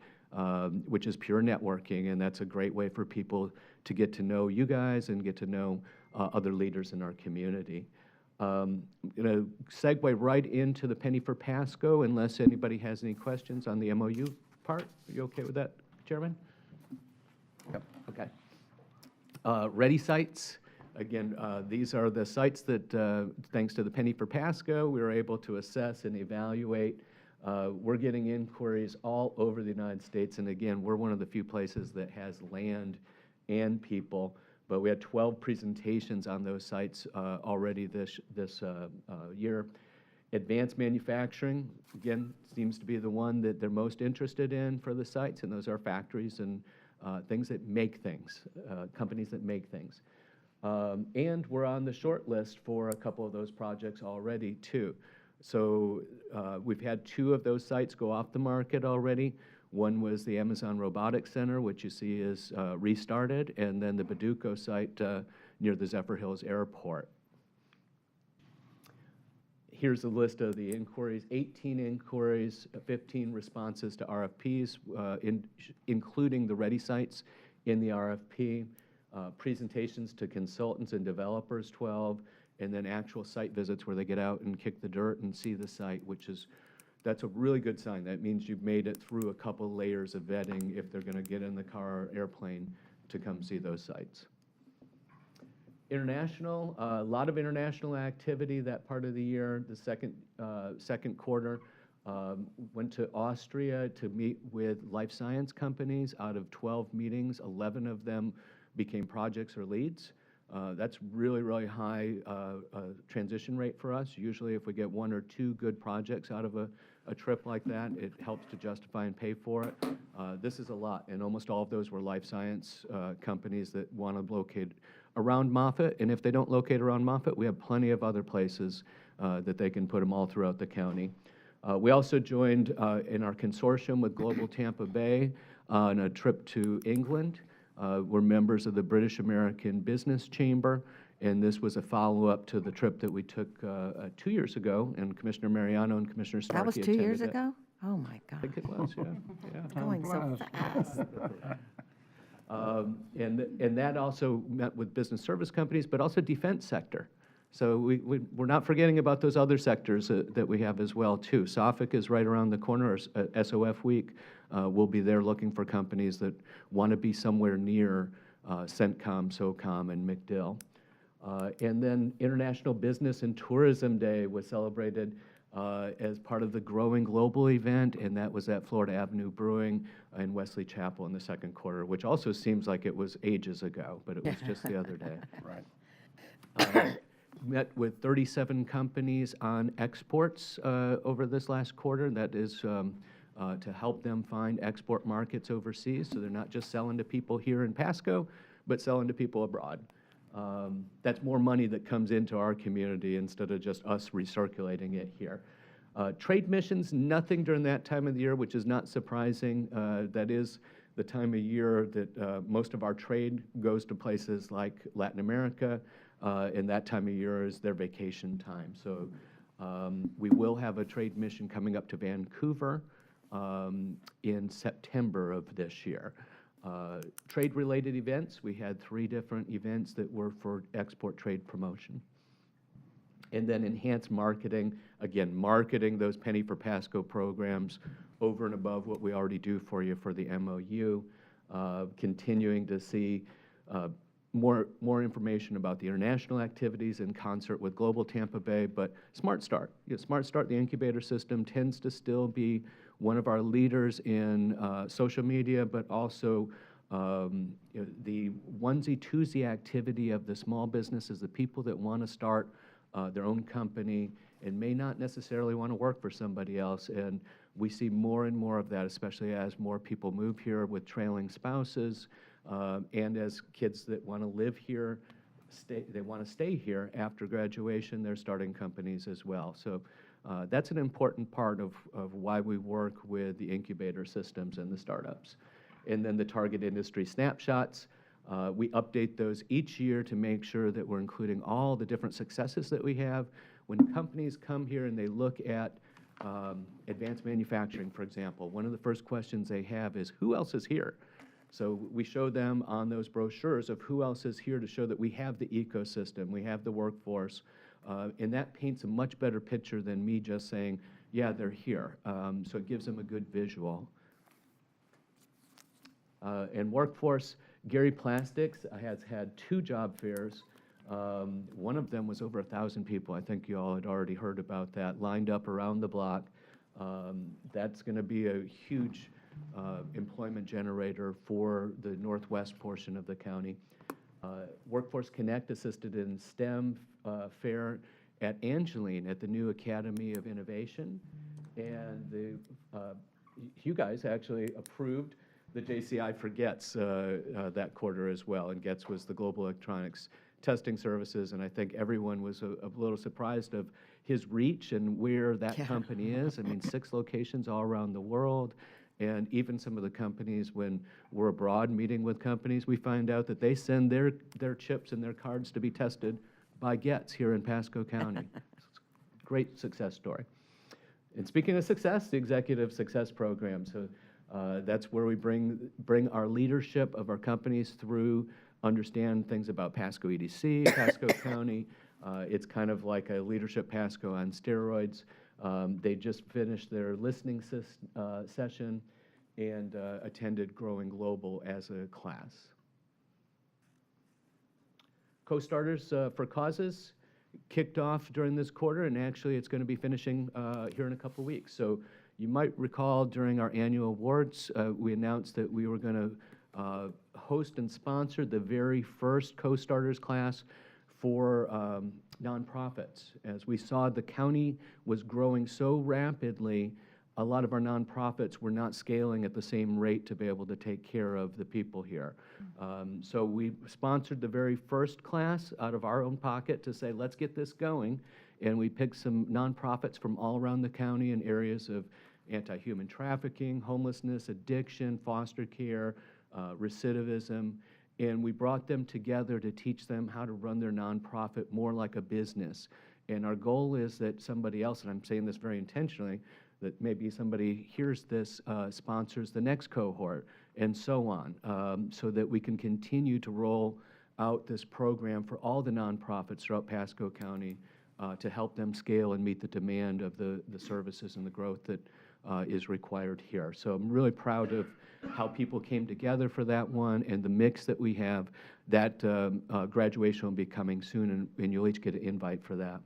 which is pure networking, and that's a great way for people to get to know you guys and get to know other leaders in our community. Segue right into the penny for Pasco, unless anybody has any questions on the MOU part. Are you okay with that, Chairman? Yep. Okay. Ready sites. Again, these are the sites that, thanks to the penny for Pasco, we were able to assess and evaluate. We're getting inquiries all over the United States, and again, we're one of the few places that has land and people. But we had 12 presentations on those sites already this year. Advanced manufacturing, again, seems to be the one that they're most interested in for the sites, and those are factories and things that make things, companies that make things. And we're on the short list for a couple of those projects already, too. So we've had 2 of those sites go off the market already. One was the Amazon Robotics Center, which you see is restarted, and then the Paducah site near the Zephyr Hills Airport. Here's a list of the inquiries: 18 inquiries, 15 responses to RFPs, including the ready sites in the RFP, presentations to consultants and developers, 12, and then actual site visits where they get out and kick the dirt and see the site, that's a really good sign. That means you've made it through a couple layers of vetting if they're going to get in the car or airplane to come see those sites. International, a lot of international activity that part of the year. The second quarter, went to Austria to meet with life science companies. Out of 12 meetings, 11 of them became projects or leads. That's really, really high transition rate for us. Usually if we get 1 or 2 good projects out of a trip like that, it helps to justify and pay for it. This is a lot, and almost all of those were life science companies that want to locate around Moffett, and if they don't locate around Moffett, we have plenty of other places that they can put them all throughout the county. We also joined in our consortium with Global Tampa Bay on a trip to England. We're members of the British American Business Chamber, and this was a follow-up to the trip that we took 2 years ago, and Commissioner Mariano and Commissioner Starkey That was 2 attended years it. ago? Oh, my I God. think it was, yeah. Yeah. Going so fast. And that also met with business service companies, but also defense sector. So we're not forgetting about those other sectors that we have as well, too. SOFIC is right around the corner, or SOF Week. We'll be there looking for companies that want to be somewhere near CENTCOM, SOCOM, and McDill. And then International Business and Tourism Day was celebrated as part of the Growing Global event, and that was at Florida Avenue Brewing in Wesley Chapel in the second quarter, which also seems like it was ages ago, but it was just the other day. Right. Met with 37 companies on exports over this last quarter. That is to help them find export markets overseas, so they're not just selling to people here in Pasco, but selling to people abroad. That's more money that comes into our community instead of just us recirculating it here. Trade missions, nothing during that time of the year, which is not surprising. That is the time of year that most of our trade goes to places like Latin America, and that time of year is their vacation time. So we will have a trade mission coming up to Vancouver in September of this year. Trade-related events, we had 3 different events that were for export trade promotion. And then enhanced marketing, again, marketing those Penny for Pasco programs over and above what we already do for you for the MOU, continuing to see more information about the international activities in concert with Global Tampa Bay, but Smart Start. Smart Start, the incubator system, tends to still be one of our leaders in social media, but also the onesie-twosie activity of the small businesses, the people that want to start their own company and may not necessarily want to work for somebody else. And we see more and more of that, especially as more people move here with trailing spouses, and as kids that want to live here, they want to stay here after graduation, they're starting companies as well. So that's an important part of why we work with the incubator systems and the startups. And then the target industry snapshots. We update those each year to make sure that we're including all the different successes that we have. When companies come here and they look at advanced manufacturing, for example, one of the first questions they have is, who else is here? So we show them on those brochures of who else is here to show that we have the ecosystem, we have the workforce, and that paints a much better picture than me just saying, yeah, they're here. So it gives them a good visual. And workforce, Gary Plastics has had 2 job fairs. One of them was over 1,000 people. I think you all had already heard about that, lined up around the block. That's going to be a huge employment generator for the northwest portion of the county. Workforce Connect assisted in STEM fair at Angeline at the new Academy of Innovation. And you guys actually approved the JCI for GETS that quarter as well. And GETS was the Global Electronics Testing Services. And I think everyone was a little surprised of his reach and where that company is. I mean, 6 locations all around the world. And even some of the companies, when we're abroad meeting with companies, we find out that they send their chips and their cards to be tested by GETS here in Pasco County. Great success story. And speaking of success, the Executive Success Program. So that's where we bring our leadership of our companies through, understand things about Pasco EDC, Pasco County. It's kind of like a Leadership Pasco on steroids. They just finished their listening session and attended Growing Global as a class. Co-starters for causes kicked off during this quarter, and actually it's going to be finishing here in a couple weeks. So you might recall during our annual awards, we announced that we were going to host and sponsor the very first co-starters class for nonprofits. As we saw, the county was growing so rapidly, a lot of our nonprofits were not scaling at the same rate to be able to take care of the people here. So we sponsored the very first class out of our own pocket to say, let's get this going. And we picked some nonprofits from all around the county in areas of anti-human trafficking, homelessness, addiction, foster care, recidivism. And we brought them together to teach them how to run their nonprofit more like a business. And our goal is that somebody else, and I'm saying this very intentionally, that maybe somebody hears this, sponsors the next cohort, and so on, so that we can continue to roll out this program for all the nonprofits throughout Pasco County to help them scale and meet the demand of the services and the growth that is required here. So I'm really proud of how people came together for that one and the mix that we have. That graduation will be coming soon, and you'll each get an invite for that.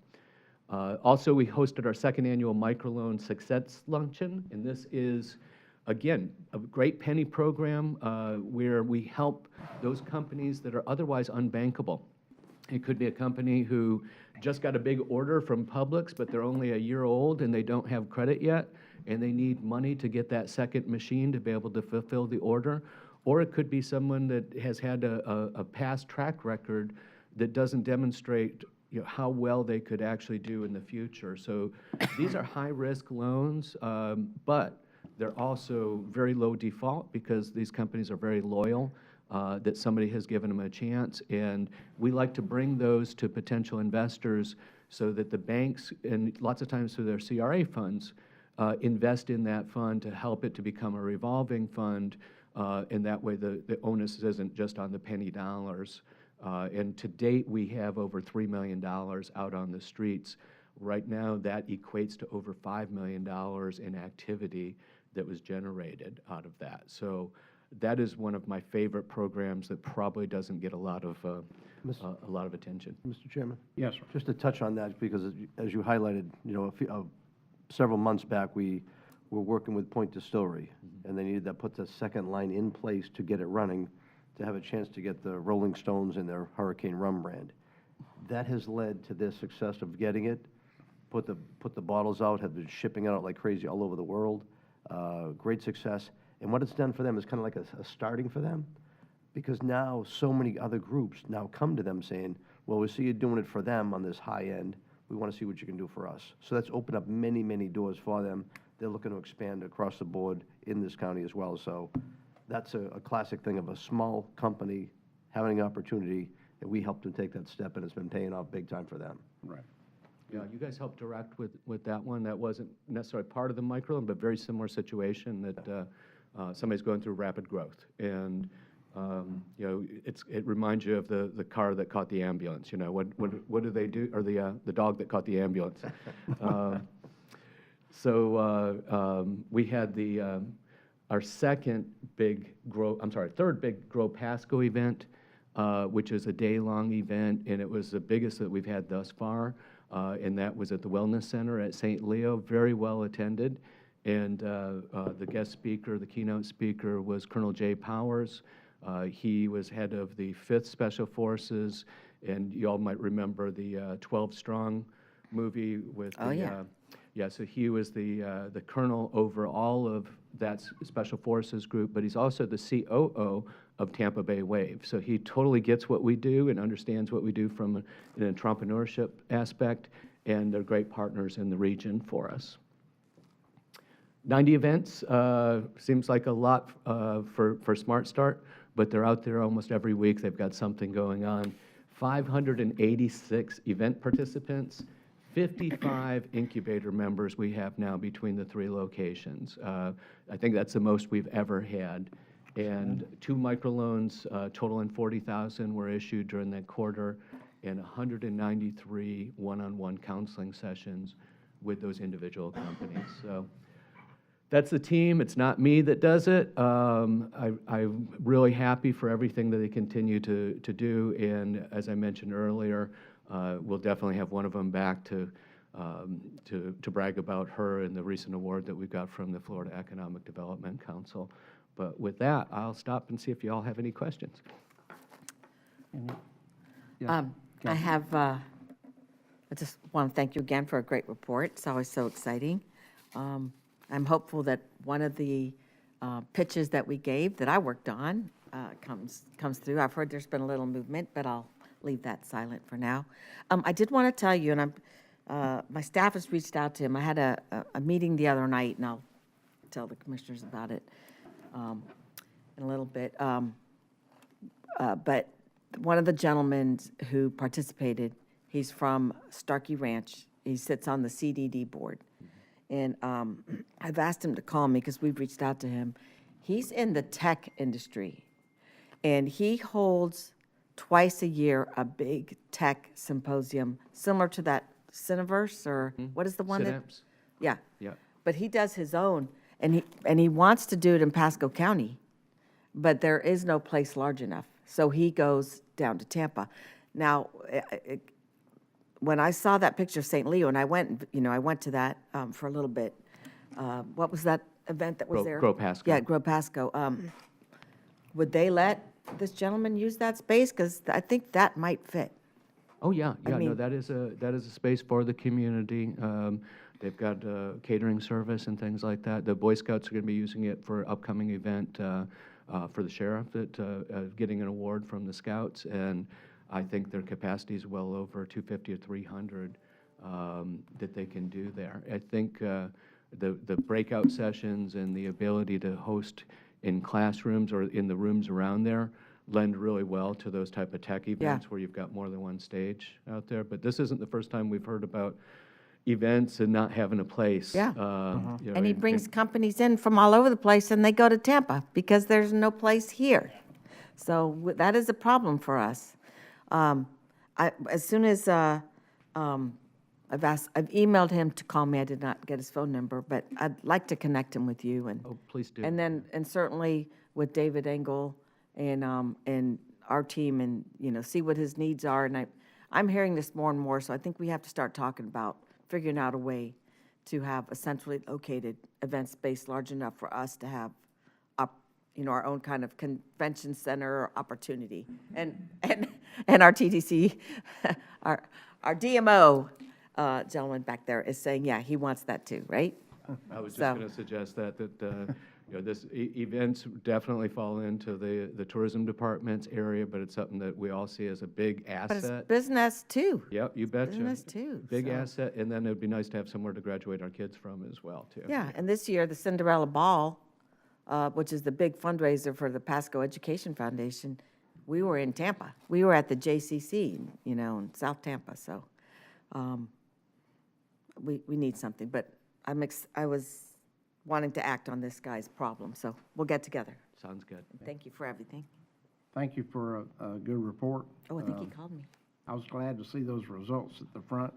Also, we hosted our 2nd annual Microloan Success Luncheon, and this is, again, a great penny program where we help those companies that are otherwise unbankable. It could be a company who just got a big order from Publix, but they're only a year old and they don't have credit yet, and they need money to get that second machine to be able to fulfill the order. Or it could be someone that has had a past track record that doesn't demonstrate how well they could actually do in the future. So these are high-risk loans, but they're also very low default because these companies are very loyal, that somebody has given them a chance. And we like to bring those to potential investors so that the banks, and lots of times through their CRA funds, invest in that fund to help it to become a revolving fund, and that way the onus isn't just on the penny dollars. And to date, we have over $3 million out on the streets. Right now, that equates to over $5 million in activity that was generated out of that. So that is one of my favorite programs that probably doesn't get a lot of attention. Mr. Chairman? Yes, sir. Just to touch on that, because as you highlighted, several months back, we were working with Point Distillery, and they needed to put the second line in place to get it running, to have a chance to get the Rolling Stones in their Hurricane Rum brand. That has led to their success of getting it, put the bottles out, have been shipping out like crazy all over the world. Great success. And what it's done for them is kind of like a starting for them, because now so many other groups now come to them saying, well, we see you doing it for them on this high end. We want to see what you can do for us. So that's opened up many, many doors for them. They're looking to expand across the board in this county as well. So that's a classic thing of a small company having an opportunity, and we helped them take that step, and it's been paying off big time for them. Right. Yeah, you guys helped direct with that one. That wasn't necessarily part of the microloan, but very similar situation that somebody's going through rapid growth. And, you know, it reminds you of the car that caught the ambulance, you know, what do they do, or the dog that caught the ambulance. We had our third big Grow Pasco event, which is a day-long event, and it was the biggest that we've had thus far. And that was at the Wellness Center at St. Leo, very well attended. And the guest speaker, the keynote speaker, was Colonel Jay Powers. He was head of the 5th Special Forces, and you all might remember the 12 Strong movie with Oh, yeah. Yeah, so he was the colonel over all of that Special Forces group, but he's also the COO of Tampa Bay Wave. So he totally gets what we do and understands what we do from an entrepreneurship aspect, and they're great partners in the region for us. 90 events seems like a lot for Smart Start, but they're out there almost every week. They've got something going on. 586 event participants. 55 incubator members we have now between the 3 locations. I think that's the most we've ever had. And 2 microloans totaling $40,000 were issued during that quarter, and 193 one-on-one counseling sessions with those individual companies. So that's the team. It's not me that does it. I'm really happy for everything that they continue to do. And as I mentioned earlier, we'll definitely have one of them back to brag about her and the recent award that we got from the Florida Economic Development Council. But with that, I'll stop and see if you all have any questions. Yes, I have, I just want to thank you again for a great report. It's always so exciting. I'm hopeful that one of the pitches that we gave, that I worked on, comes through. I've heard there's been a little movement, but I'll leave that silent for now. I did want to tell you, and my staff has reached out to him. I had a meeting the other night, and I'll tell the commissioners about it in a little bit. But one of the gentlemen who participated, he's from Starkey Ranch. He sits on the CDD board. And I've asked him to call me because we've reached out to him. He's in the tech industry, and he holds twice a year a big tech symposium, similar to that Cineverse, or what is the one that? Synapse? Yeah. Yeah. But he does his own, and he wants to do it in Pasco County, but there is no place large enough. So he goes down to Tampa. Now, when I saw that picture of St. Leo, and I went to that for a little bit. What was that event that was there? Grow Pasco. Yeah, Grow Pasco. Would they let this gentleman use that space? Because I think that might fit. Oh, yeah, I no, mean- that is a space for the community. They've got catering service and things like that. The Boy Scouts are going to be using it for upcoming event for the sheriff, that getting an award from the Scouts, and I think their capacity is well over 250 or 300 that they can do there. I think the breakout sessions and the ability to host in classrooms or in the rooms around there lend really well to those type of tech events where you've got more than one stage out there. But this isn't the first time we've heard about events and not having a place. Yeah. You know, And he brings companies in from all over the place, and they go to Tampa because there's no place here. So that is a problem for us. As soon as I've emailed him to call me. I did not get his phone number, but I'd like to connect him with you, and Oh, please do. and certainly with David Engel and our team, and see what his needs are. And I'm hearing this more and more, so I think we have to start talking about figuring out a way to have a centrally located event space large enough for us to have our own kind of convention center opportunity. And our TDC, our DMO gentleman back there is saying, yeah, he wants that too, right? I was just So- going to suggest that this events definitely fall into the tourism department's area, but it's something that we all see as a big But it's asset. business too. Yep, you betcha. Business too. Big so- asset, and then it'd be nice to have somewhere to graduate our kids from as well, too. Yeah, and this year, the Cinderella Ball, which is the big fundraiser for the Pasco Education Foundation, we were in Tampa. We were at the JCC, you know, in South Tampa, so we need something. But I was wanting to act on this guy's problem, so we'll get together. Sounds good. Thank you for everything. Thank you for a good report. Oh, I think he called me. I was glad to see those results at the front.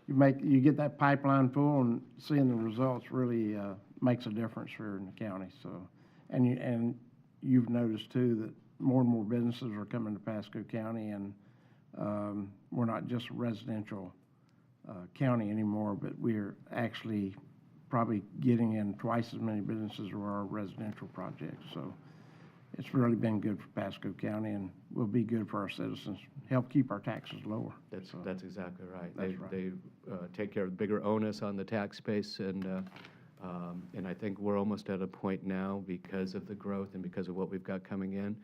You get that pipeline full, and seeing the results really makes a difference here in the county, so. And you've noticed too that more and more businesses are coming to Pasco County, and we're not just a residential county anymore, but we're actually probably getting in twice as many businesses as our residential projects, so. It's really been good for Pasco County, and will be good for our citizens, help keep our taxes lower. That's exactly right. That's right. They take care of the bigger onus on the tax base, and I think we're almost at a point now, because of the growth and because of what we've got coming in,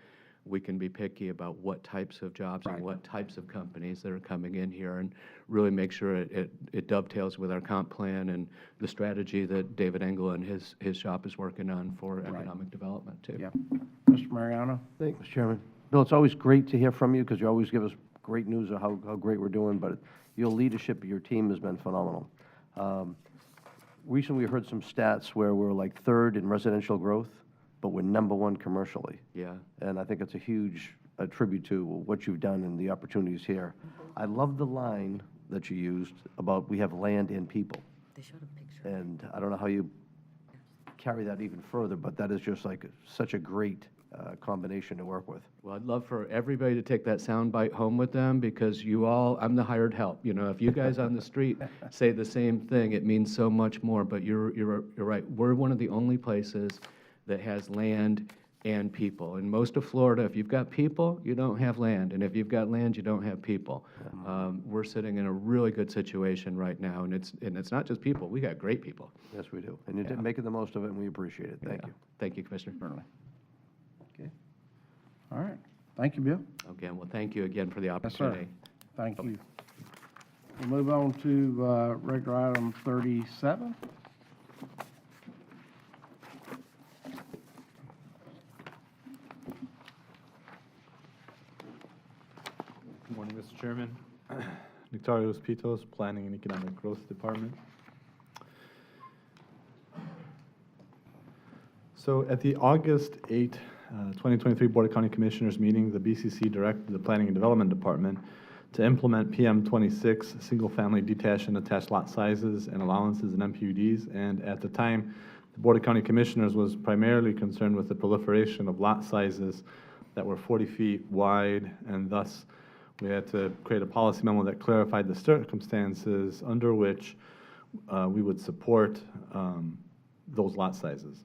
we can be picky about what types of jobs and what types of companies that are coming in here, and really make sure it dovetails with our comp plan and the strategy that David Engel and his shop is working on for economic development, too. Yeah. Mr. Mariano? Thank you, Mr. Chairman. Bill, it's always great to hear from you, because you always give us great news of how great we're doing, but your leadership of your team has been phenomenal. Recently, we heard some stats where we're like third in residential growth, but we're number one commercially. Yeah. And I think it's a huge tribute to what you've done and the opportunities here. I love the line that you used about we have land and people. They showed a picture. And I don't know how you carry that even further, but that is just like such a great combination to work with. Well, I'd love for everybody to take that sound bite home with them, because you all, I'm the hired help. You know, if you guys on the street say the same thing, it means so much more. But you're right. We're one of the only places that has land and people. In most of Florida, if you've got people, you don't have land. And if you've got land, you don't have people. We're sitting in a really good situation right now. And it's not just people. We got great people. Yes, we do. And you're making the most of it, and we appreciate it. Thank you. Thank you, Commissioner. Okay. All right. Thank you, Bill. Again, well, thank you again for the Yes, sir. opportunity. Thank you. We'll move on to regular item 37. Good morning, Mr. Chairman. Victorios Pitos, Planning and Economic Growth Department. So at the August 8, 2023 Board of County Commissioners meeting, the BCC directed the Planning and Development Department to implement PM 26, single-family detached and attached lot sizes and allowances and MPUDs. And at the time, the Board of County Commissioners was primarily concerned with the proliferation of lot sizes that were 40 feet wide, and thus we had to create a policy memo that clarified the circumstances under which we would support those lot sizes.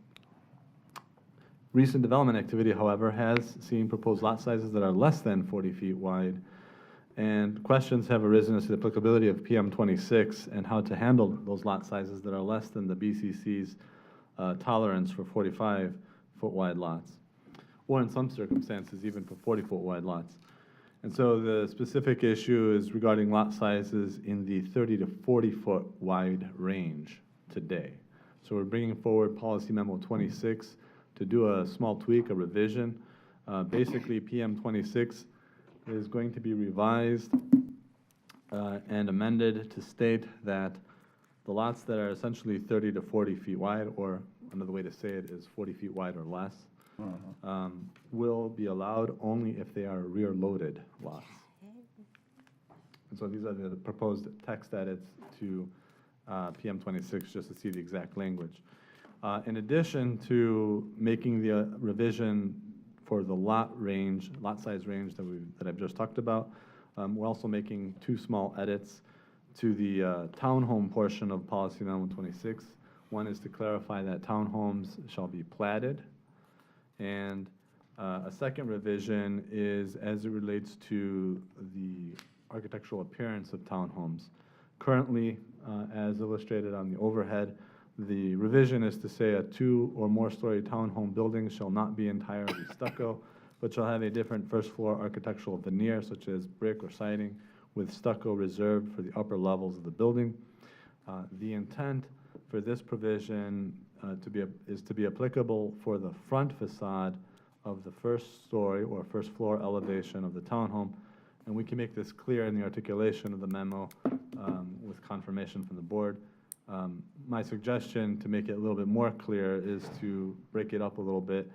Recent development activity, however, has seen proposed lot sizes that are less than 40 feet wide, and questions have arisen as to the applicability of PM 26 and how to handle those lot sizes that are less than the BCC's tolerance for 45-foot wide lots, or in some circumstances, even for 40-foot wide lots. And so the specific issue is regarding lot sizes in the 30 to 40-foot wide range today. So we're bringing forward Policy Memo 26 to do a small tweak, a revision. Basically, PM 26 is going to be revised and amended to state that the lots that are essentially 30 to 40 feet wide, or another way to say it is 40 feet wide or less, will be allowed only if they are rear-loaded lots. And so these are the proposed text edits to PM 26, just to see the exact language. In addition to making the revision for the lot size range that I've just talked about, we're also making two small edits to the townhome portion of Policy Memo 26. One is to clarify that townhomes shall be platted, and a second revision is as it relates to the architectural appearance of townhomes. Currently, as illustrated on the overhead, the revision is to say a 2 or more story townhome building shall not be entirely stucco, but shall have a different first floor architectural veneer, such as brick or siding, with stucco reserved for the upper levels of the building. The intent for this provision is to be applicable for the front facade of the first story or first floor elevation of the townhome. And we can make this clear in the articulation of the memo with confirmation from the board. My suggestion to make it a little bit more clear is to break it up a little bit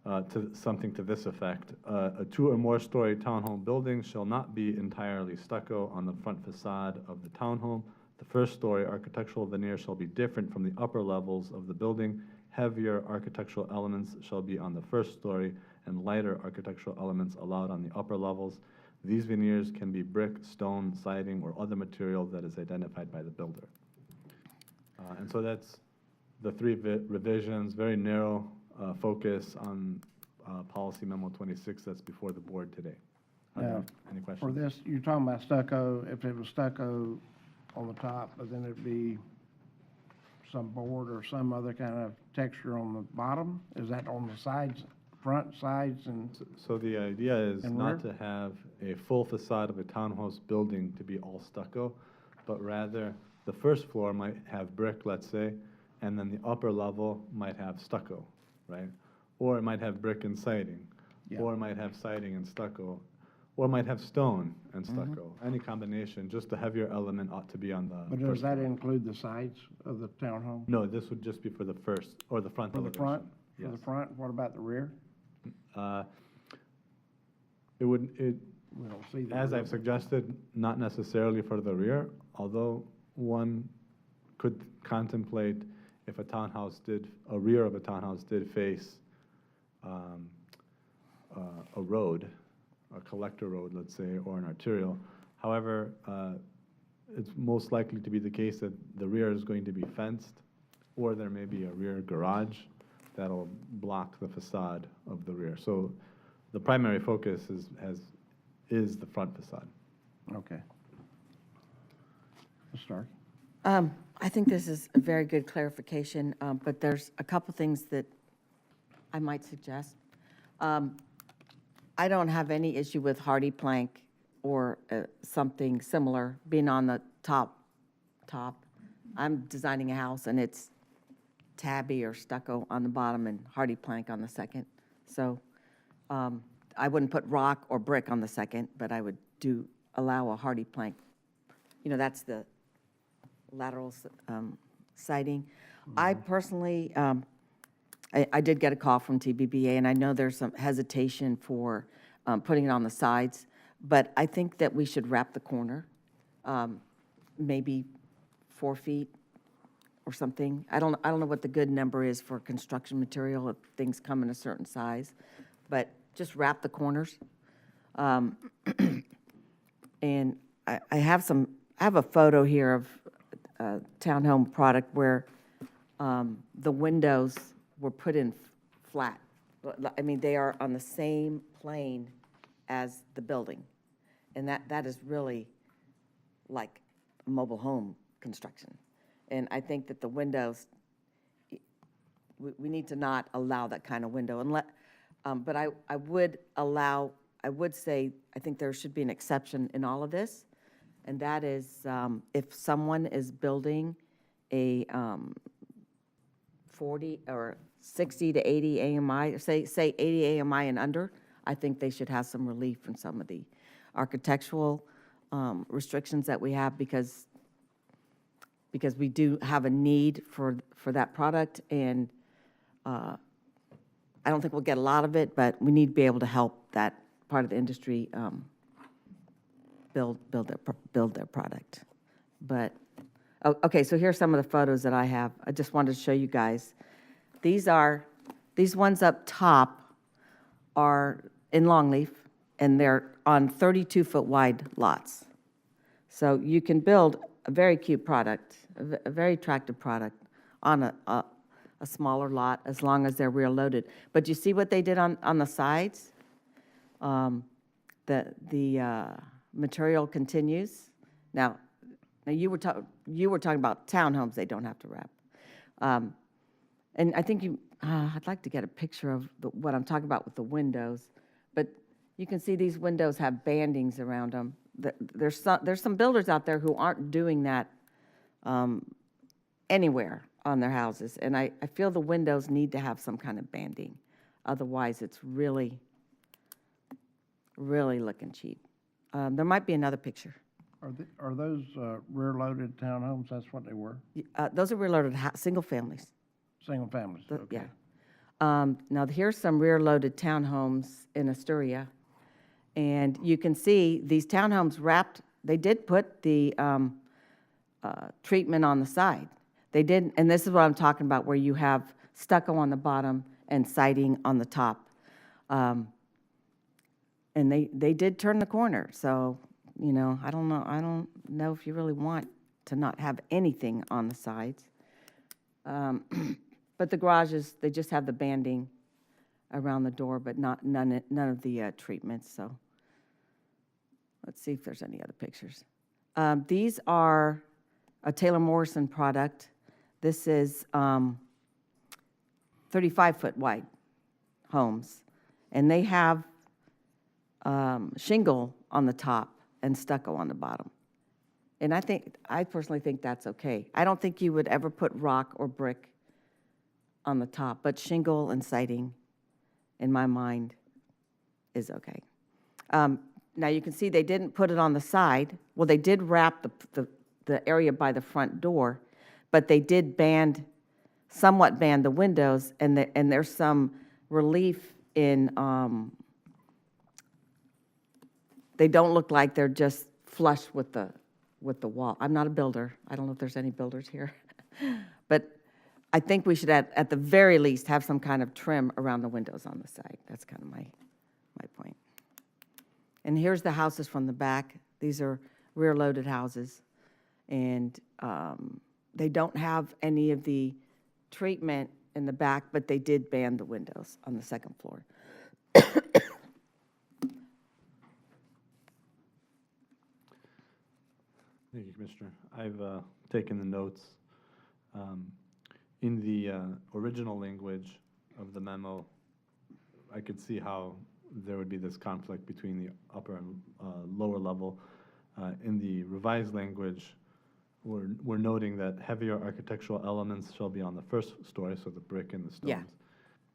to something to this effect. A 2 or more story townhome building shall not be entirely stucco on the front facade of the townhome. The first story architectural veneer shall be different from the upper levels of the building. Heavier architectural elements shall be on the first story and lighter architectural elements allowed on the upper levels. These veneers can be brick, stone, siding, or other material that is identified by the builder. And so that's the 3 revisions, very narrow focus on policy memo 26 that's before the board today. Are there Now, any For questions? this, you're talking about stucco, if it was stucco on the top, but then it'd be some board or some other kind of texture on the bottom? Is that on the sides, front, sides, and, So the idea is And not rear? to have a full facade of a townhouse building to be all stucco, but rather the first floor might have brick, let's say, and then the upper level might have stucco, right? Or it might have brick and siding, Yeah. or it might have siding and stucco, or it might have stone and stucco. Any combination, just the heavier element ought to be on the but first does that floor. include the sides of the townhome? No, this would just be for the first, or the front For the elevation. front? For the Yes. front, what about the rear? It would, We don't see the as rear. I've suggested, not necessarily for the rear, although one could contemplate if a townhouse did, a rear of a townhouse did face a road, a collector road, let's say, or an arterial. However, it's most likely to be the case that the rear is going to be fenced, or there may be a rear garage that'll block the facade of the rear. So the primary focus is the front facade. Okay. Ms. Stark? I think this is a very good clarification, but there's a couple things that I might suggest. I don't have any issue with hardy plank or something similar being on the top. I'm designing a house and it's tabby or stucco on the bottom and hardy plank on the second. So I wouldn't put rock or brick on the second, but I would allow a hardy plank. You know, that's the lateral siding. I personally, I did get a call from TBBA, and I know there's some hesitation for putting it on the sides, but I think that we should wrap the corner, maybe 4 feet or something. I don't know what the good number is for construction material if things come in a certain size, but just wrap the corners. And I have a photo here of a townhome product where the windows were put in flat. I mean, they are on the same plane as the building. And that is really like a mobile home construction. And I think that the windows, we need to not allow that kind of window. But I would say, I think there should be an exception in all of this. And that is, if someone is building a 40 or 60 to 80 AMI, say 80 AMI and under, I think they should have some relief from some of the architectural restrictions that we have because we do have a need for that product, and I don't think we'll get a lot of it, but we need to be able to help that part of the industry build their product. But, okay, so here's some of the photos that I have. I just wanted to show you guys. These ones up top are in longleaf, and they're on 32-foot wide lots. So you can build a very cute product, a very attractive product on a smaller lot as long as they're rear loaded. But you see what they did on the sides? The material continues. Now you were talking about townhomes, they don't have to wrap. And I think I'd like to get a picture of what I'm talking about with the windows, but you can see these windows have bandings around them. There's some builders out there who aren't doing that anywhere on their houses, and I feel the windows need to have some kind of banding Otherwise, it's really, really looking cheap. There might be another picture. Are those rear-loaded townhomes? That's what they were? Those are rear-loaded single families. Single families? Okay. Yeah. Now, here's some rear-loaded townhomes in Astoria. And you can see these townhomes wrapped, they did put the treatment on the side. They did, and this is what I'm talking about, where you have stucco on the bottom and siding on the top. And they did turn the corner, so, you know, I don't know if you really want to not have anything on the sides. But the garages, they just have the banding around the door, but none of the treatments, so. Let's see if there's any other pictures. These are a Taylor Morrison product. This is 35-foot wide homes, and they have shingle on the top and stucco on the bottom. And I personally think that's okay. I don't think you would ever put rock or brick on the top, but shingle and siding, in my mind, is okay. Now, you can see they didn't put it on the side. Well, they did wrap the area by the front door, but they did somewhat band the windows, and there's some relief in, they don't look like they're just flush with the wall. I'm not a builder. I don't know if there's any builders here. But I think we should, at the very least, have some kind of trim around the windows on the side. That's kind of my point. And here's the houses from the back. These are rear-loaded houses. And they don't have any of the treatment in the back, but they did band the windows on the second floor. Thank you, Commissioner. I've taken the notes. In the original language of the memo, I could see how there would be this conflict between the upper and lower level. In the revised language, we're noting that heavier architectural elements shall be on the first story, so the brick and the stones. Yeah.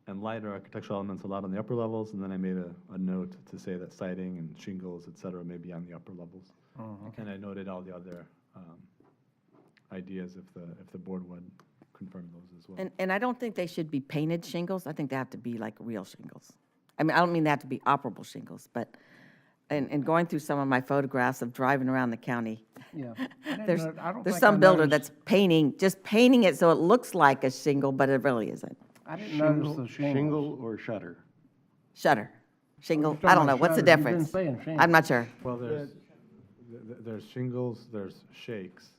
And lighter architectural elements allowed on the upper levels, and then I made a note to say that siding and shingles, et cetera, may be on the upper levels. Okay. And I noted all the other ideas if the board would confirm those as well. And I don't think they should be painted shingles. I think they have to be like real shingles. I mean, I don't mean they have to be operable shingles, but, and going through some of my photographs of driving around the county, Yeah. there's some builder that's just painting it so it looks like a shingle, but it really isn't. I didn't notice the shingles. Shingle or shutter? Shutter, shingle, talking I don't know, about what's the shutters. You've been difference? saying shingles. I'm not sure. Well, there's shingles, there's shakes.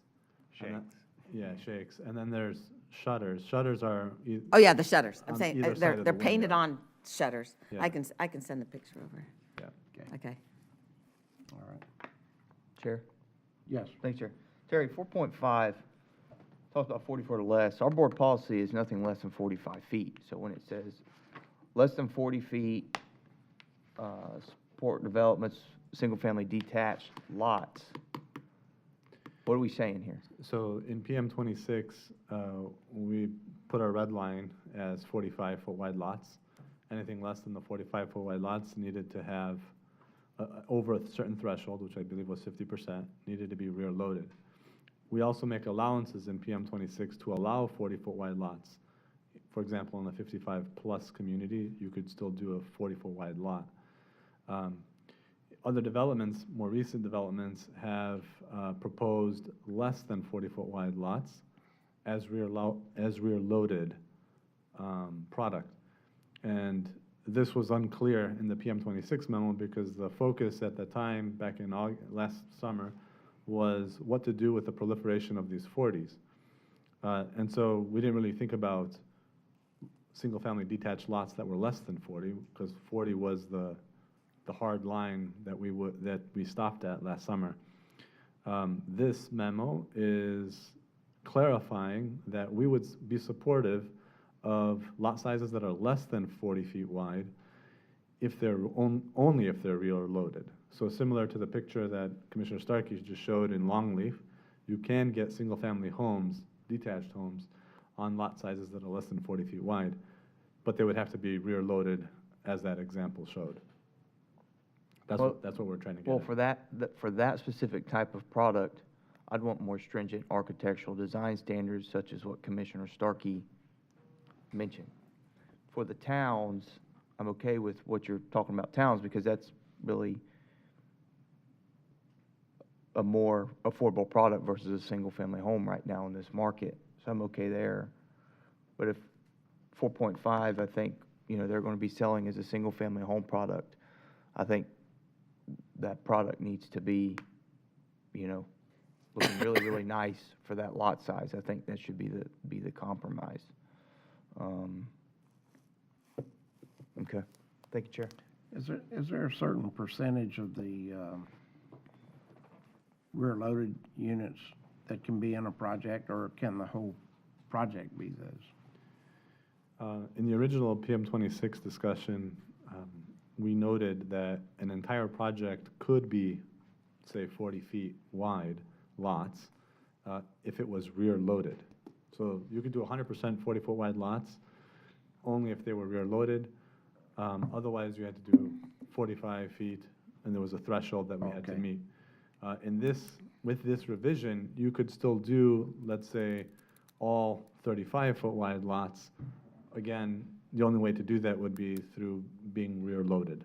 Yeah, shakes, and then there's shutters. Shutters are. Oh, yeah, the shutters. I'm on saying, either side they're of the painted window. on shutters. Yeah. I can send the picture over. Yeah. Okay. All right. Chair? Yes. Thanks, Chair. Terry, 4.5 talks about 40 foot or less. Our board policy is nothing less than 45 feet. So when it says less than 40 feet, support developments, single-family detached lots, what are we saying here? So in PM 26, we put our red line as 45-foot wide lots. Anything less than the 45-foot wide lots needed to have, over a certain threshold, which I believe was 50%, needed to be rear loaded. We also make allowances in PM 26 to allow 40-foot wide lots. For example, in a 55-plus community, you could still do a 40-foot wide lot. Other developments, more recent developments, have proposed less than 40-foot wide lots as rear loaded product. And this was unclear in the PM 26 memo because the focus at the time, back in last summer, was what to do with the proliferation of these 40s. And so we didn't really think about single-family detached lots that were less than 40, because 40 was the hard line that we stopped at last summer. This memo is clarifying that we would be supportive of lot sizes that are less than 40 feet wide if they're only if they're rear loaded. So similar to the picture that Commissioner Starkey just showed in Longleaf, you can get single-family homes, detached homes, on lot sizes that are less than 40 feet wide. but they would have to be rear-loaded as that example showed. That's Well- that's what we're trying to get Well, at. for that specific type of product, I'd want more stringent architectural design standards such as what Commissioner Starkey mentioned. For the towns, I'm okay with what you're talking about towns because that's really a more affordable product versus a single-family home right now in this market. So I'm okay there. But if 4.5, I think, they're going to be selling as a single-family home product, I think that product needs to be, looking really, really nice for that lot size. I think that should be the compromise. Okay. Thank you, Chair. Is there a certain percentage of the rear-loaded units that can be in a project, or can the whole project be those? In the original PM26 discussion, we noted that an entire project could be, say, 40 feet wide lots if it was rear-loaded. So you could do 100% 40-foot wide lots only if they were rear-loaded. Otherwise, you had to do 45 feet, and there was a threshold that we had to Okay. meet. With this revision, you could still do, let's say, all 35-foot wide lots. Again, the only way to do that would be through being rear-loaded.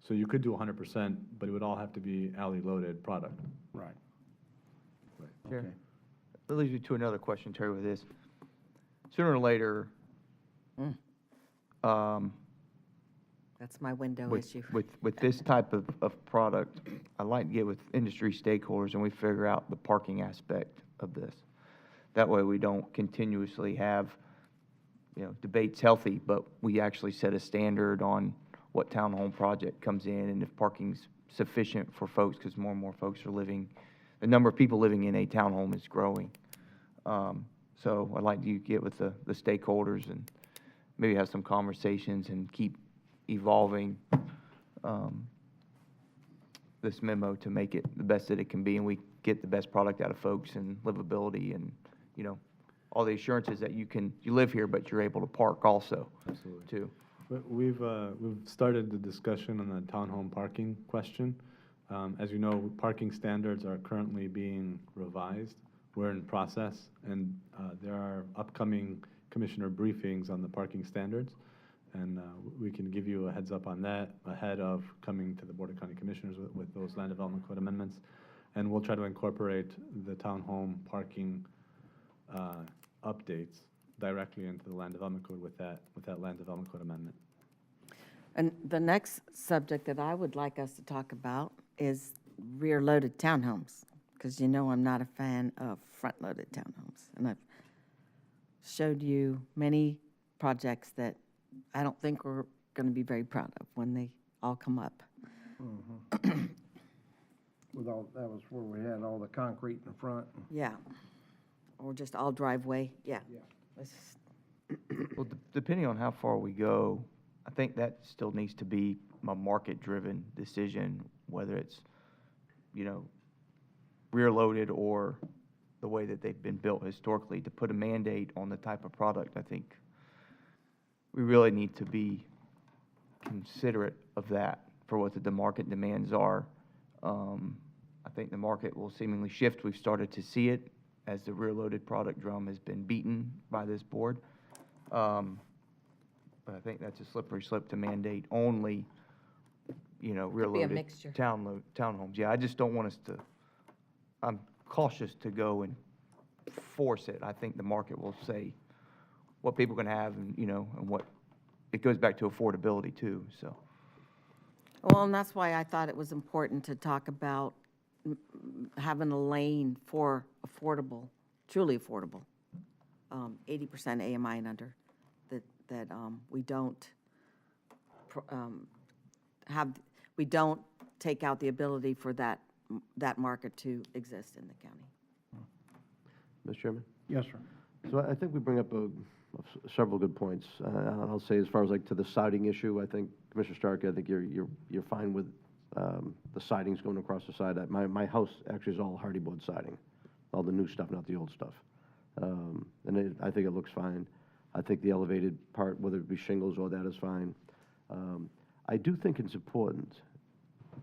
So you could do 100%, but it would all have to be alley-loaded product. Right. Chair. Okay. That leads me to another question, Terry, with this. Sooner or later, That's my window with, issue. with this type of product, I'd like to get with industry stakeholders and we figure out the parking aspect of this. That way we don't continuously have, debates healthy, but we actually set a standard on what townhome project comes in and if parking's sufficient for folks, because more and more folks are living, the number of people living in a townhome is growing. So I'd like to get with the stakeholders and maybe have some conversations and keep evolving this memo to make it the best that it can be, and we get the best product out of folks and livability and, all the assurances that you live here, but you're able to park also, Absolutely. too. But we've started the discussion on the townhome parking question. As you know, parking standards are currently being revised. We're in process, and there are upcoming commissioner briefings on the parking standards. And we can give you a heads up on that ahead of coming to the Board of County Commissioners with those land development code amendments. And we'll try to incorporate the townhome parking updates directly into the land development code with that land development code amendment. And the next subject that I would like us to talk about is rear-loaded townhomes, because I'm not a fan of front-loaded townhomes. And I've showed you many projects that I don't think we're going to be very proud of when they all come up. That was where we had all the concrete in the front. Yeah. Or just all driveway, yeah. Yeah. Let's- Well, depending on how far we go, I think that still needs to be a market-driven decision, whether it's, rear-loaded or the way that they've been built historically. To put a mandate on the type of product, I think we really need to be considerate of that for what the market demands are. I think the market will seemingly shift. We've started to see it as the rear-loaded product drum has been beaten by this board. But I think that's a slippery slope to mandate only, rear-loaded mixture. townhomes. Yeah, I just don't want us to, I'm cautious to go and force it. I think the market will say what people can have and, and what, it goes back to affordability too, so. Well, and that's why I thought it was important to talk about having a lane for affordable, truly affordable, 80% AMI and under, that we don't we don't take out the ability for that market to exist in the county. Mr. Chairman? Yes, sir. So I think we bring up several good points. I'll say as far as to the siding issue, I think, Commissioner Stark, I think you're fine with the sidings going across the side. My house actually is all hardy board siding, all the new stuff, not the old stuff. And I think it looks fine. I think the elevated part, whether it be shingles or that, is fine. I do think it's important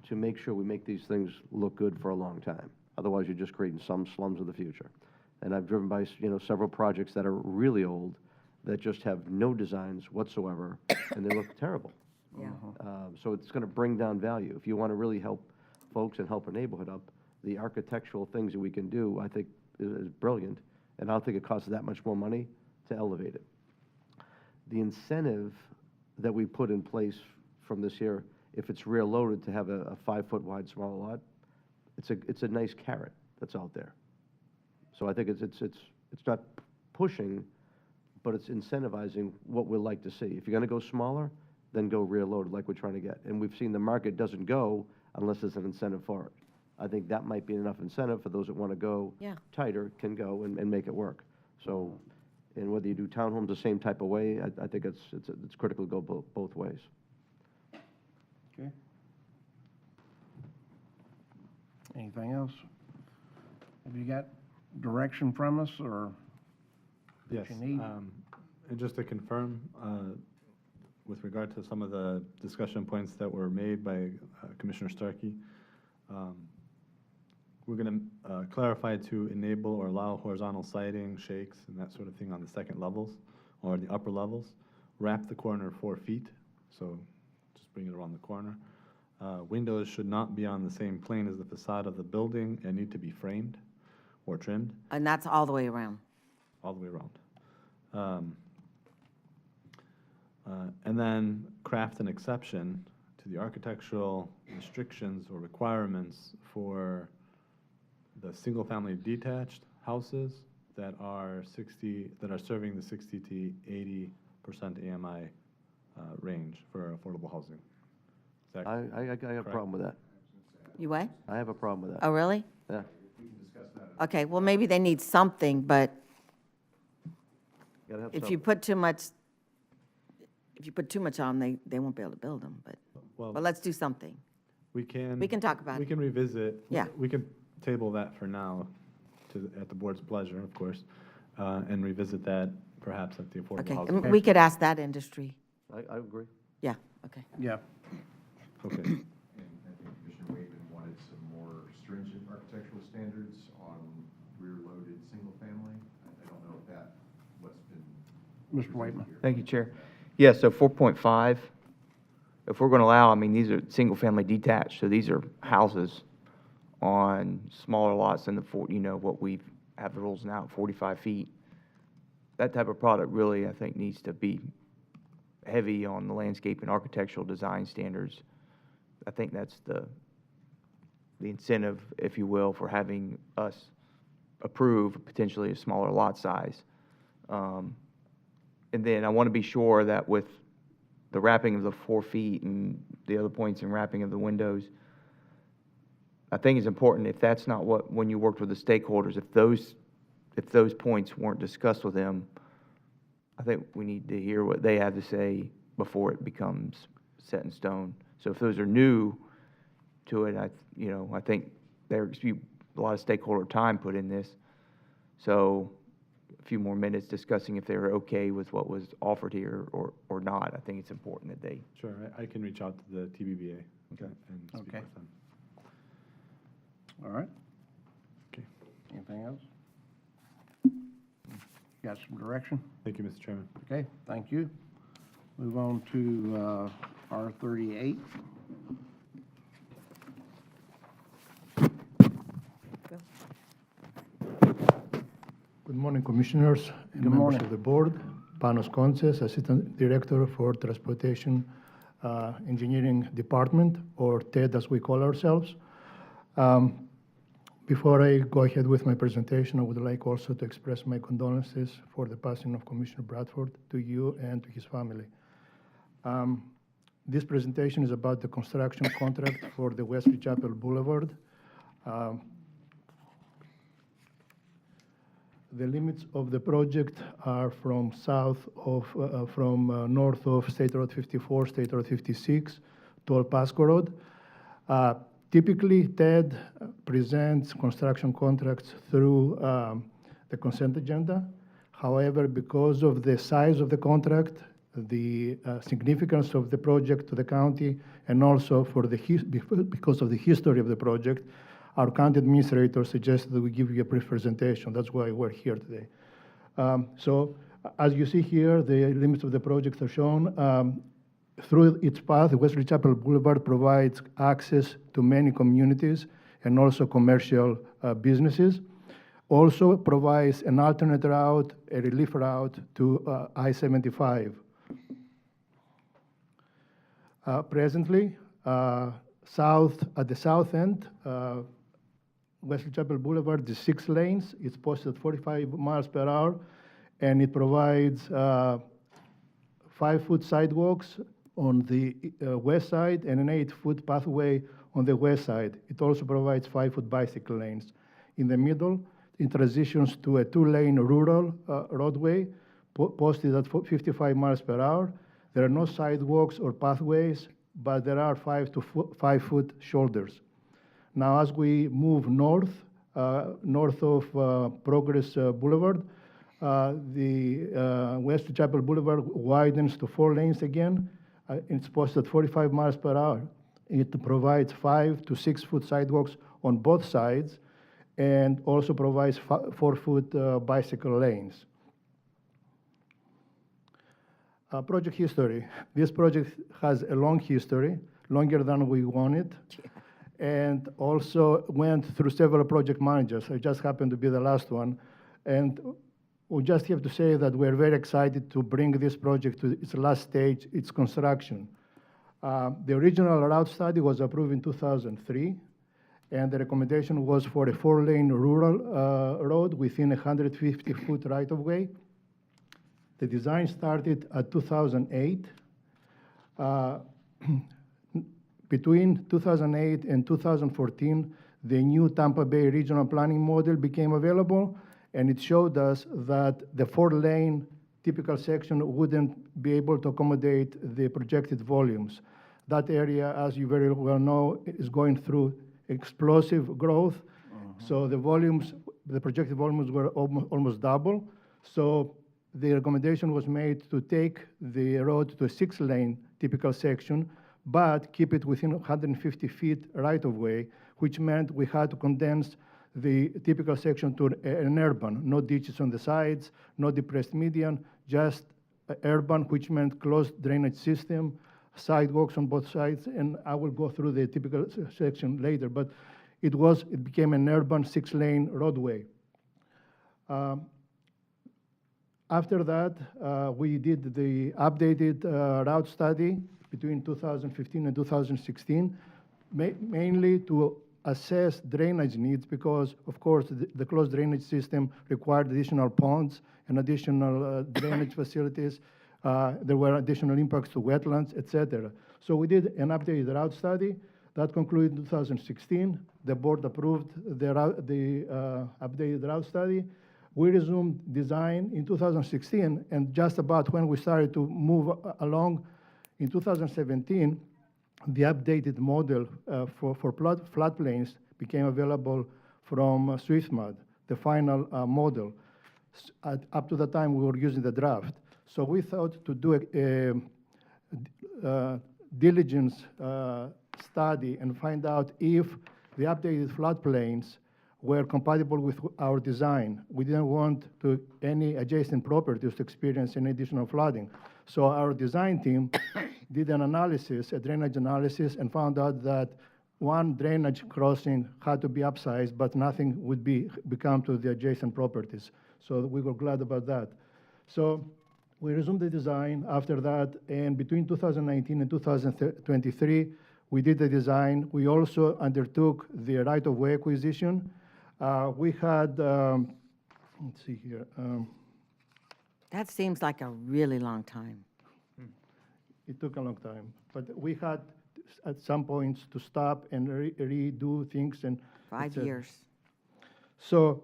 to make sure we make these things look good for a long time. Otherwise, you're just creating some slums of the future. And I've driven by, several projects that are really old that just have no designs whatsoever, and they look terrible. Yeah. So it's going to bring down value. If you want to really help folks and help a neighborhood up, the architectural things that we can do, I think, is brilliant, and I don't think it costs that much more money to elevate it. The incentive that we put in place from this year, if it's rear loaded to have a 5-foot wide smaller lot, it's a nice carrot that's out there. So I think it's not pushing, but it's incentivizing what we'd like to see. If you're going to go smaller, then go rear loaded like we're trying to get. And we've seen the market doesn't go unless there's an incentive for it. I think that might be enough incentive for those that want to go Yeah. tighter can go and make it work. So, and whether you do townhomes the same type of way, I think it's critical to go both ways. Okay. Anything else? Have you got direction from us, or Yes. you need? And just to confirm, with regard to some of the discussion points that were made by Commissioner Starkey, we're going to clarify to enable or allow horizontal siding, shakes, and that sort of thing on the second levels or the upper levels. Wrap the corner 4 feet, so just bring it around the corner. Windows should not be on the same plane as the facade of the building and need to be framed or trimmed And that's all the way around. all the way around. And then craft an exception to the architectural restrictions or requirements for the single-family detached houses that are serving the 60 to 80% AMI range for affordable housing. Is that I have a correct? problem with that. You what? I have a problem with that. Oh, really? Yeah. Okay, well, maybe they need something, but Gotta have if some. you put too much, on, they won't be able to build them, but Well, let's do something. we can talk about We it. can revisit. Yeah. We can table that for now, at the board's pleasure, of course, and revisit that perhaps at the affordable Okay, housing. and we could ask that industry. I agree. Yeah, okay. Yeah. Okay. And I think Commissioner Waitman wanted some more stringent architectural standards on rear-loaded single-family. I don't know if what's been. Mr. Waitman. Thank you, Chair. Yeah, so 4.5, if we're going to allow, I mean, these are single-family detached, so these are houses on smaller lots than what we have the rules now, 45 feet. That type of product really, I think, needs to be heavy on the landscape and architectural design standards. I think that's the incentive, if you will, for having us approve potentially a smaller lot size. And then I want to be sure that with the wrapping of the 4 feet and the other points in wrapping of the windows, I think it's important, if that's not when you worked with the stakeholders, if those points weren't discussed with them, I think we need to hear what they have to say before it becomes set in stone. So if those are new to it, I think there's a lot of stakeholder time put in this. So a few more minutes discussing if they were okay with what was offered here or not. I think it's important that they. Sure, I can reach out to the TBBA Okay. and speak Okay. with them. All right. Okay. Anything else? Got some direction? Thank you, Mr. Chairman. Okay, thank you. Move on to R38. Good morning, Commissioners and Good members morning. of the board. Panos Conces, Assistant Director for Transportation Engineering Department, or TED as we call ourselves. Before I go ahead with my presentation, I would like also to express my condolences for the passing of Commissioner Bradford to you and to his family. This presentation is about the construction contract for the Wesley Chapel Boulevard. The limits of the project are from north of State Road 54, State Road 56, to Old Pasco Road. Typically, TED presents construction contracts through the consent agenda. However, because of the size of the contract, the significance of the project to the county, and also because of the history of the project, our county administrator suggested that we give you a brief presentation. That's why we're here today. So, as you see here, the limits of the project are shown. Through its path, Wesley Chapel Boulevard provides access to many communities and also commercial businesses. Also provides an alternate route, a relief route to I-75. Presently, at the south end, Wesley Chapel Boulevard is 6 lanes. It's posted at 45 miles per hour, and it provides 5-foot sidewalks on the west side and an 8-foot pathway on the west side. It also provides 5-foot bicycle lanes. In the middle, it transitions to a 2-lane rural roadway posted at 55 miles per hour. There are no sidewalks or pathways, but there are 5-foot shoulders. Now, as we move north of Progress Boulevard, the West Chapel Boulevard widens to 4 lanes again. It's posted at 45 miles per hour. It provides 5 to 6-foot sidewalks on both sides, and also provides 4-foot bicycle lanes. Project history. This project has a long history, longer than we wanted, and also went through several project managers. I just happened to be the last one. And we just have to say that we're very excited to bring this project to its last stage, its construction. The original route study was approved in 2003, and the recommendation was for a 4-lane rural road within a 150-foot right-of-way. The design started at 2008. Between 2008 and 2014, the new Tampa Bay Regional Planning Model became available, and it showed us that the 4-lane typical section wouldn't be able to accommodate the projected volumes. That area, as you very well know, is going through explosive growth. So the projected volumes were almost double. So the recommendation was made to take the road to a 6-lane typical section, but keep it within 150 feet right-of-way, which meant we had to condense the typical section to an urban, no ditches on the sides, no depressed median, just urban, which meant closed drainage system, sidewalks on both sides, and I will go through the typical section later, but it became an urban 6-lane roadway. After that, we did the updated route study between 2015 and 2016, mainly to assess drainage needs because, of course, the closed drainage system required additional ponds and additional drainage facilities. There were additional impacts to wetlands, etc. So we did an updated route study. That concluded in 2016. The board approved the updated route study. We resumed design in 2016, and just about when we started to move along in 2017, the updated model for floodplains became available from SwiftMud, the final model. Up to the time, we were using the draft. So we thought to do a diligence study and find out if the updated floodplains were compatible with our design. We didn't want any adjacent properties to experience any additional flooding. So our design team did an analysis, a drainage analysis, and found out that one drainage crossing had to be upsized, but nothing would become to the adjacent properties. So we were glad about that. So we resumed the design after that, and between 2019 and 2023, we did the design. We also undertook the right-of-way acquisition. We had, let's see here. That seems like a really long time. It took a long time, but we had at some points to stop and redo things. And 5 years. So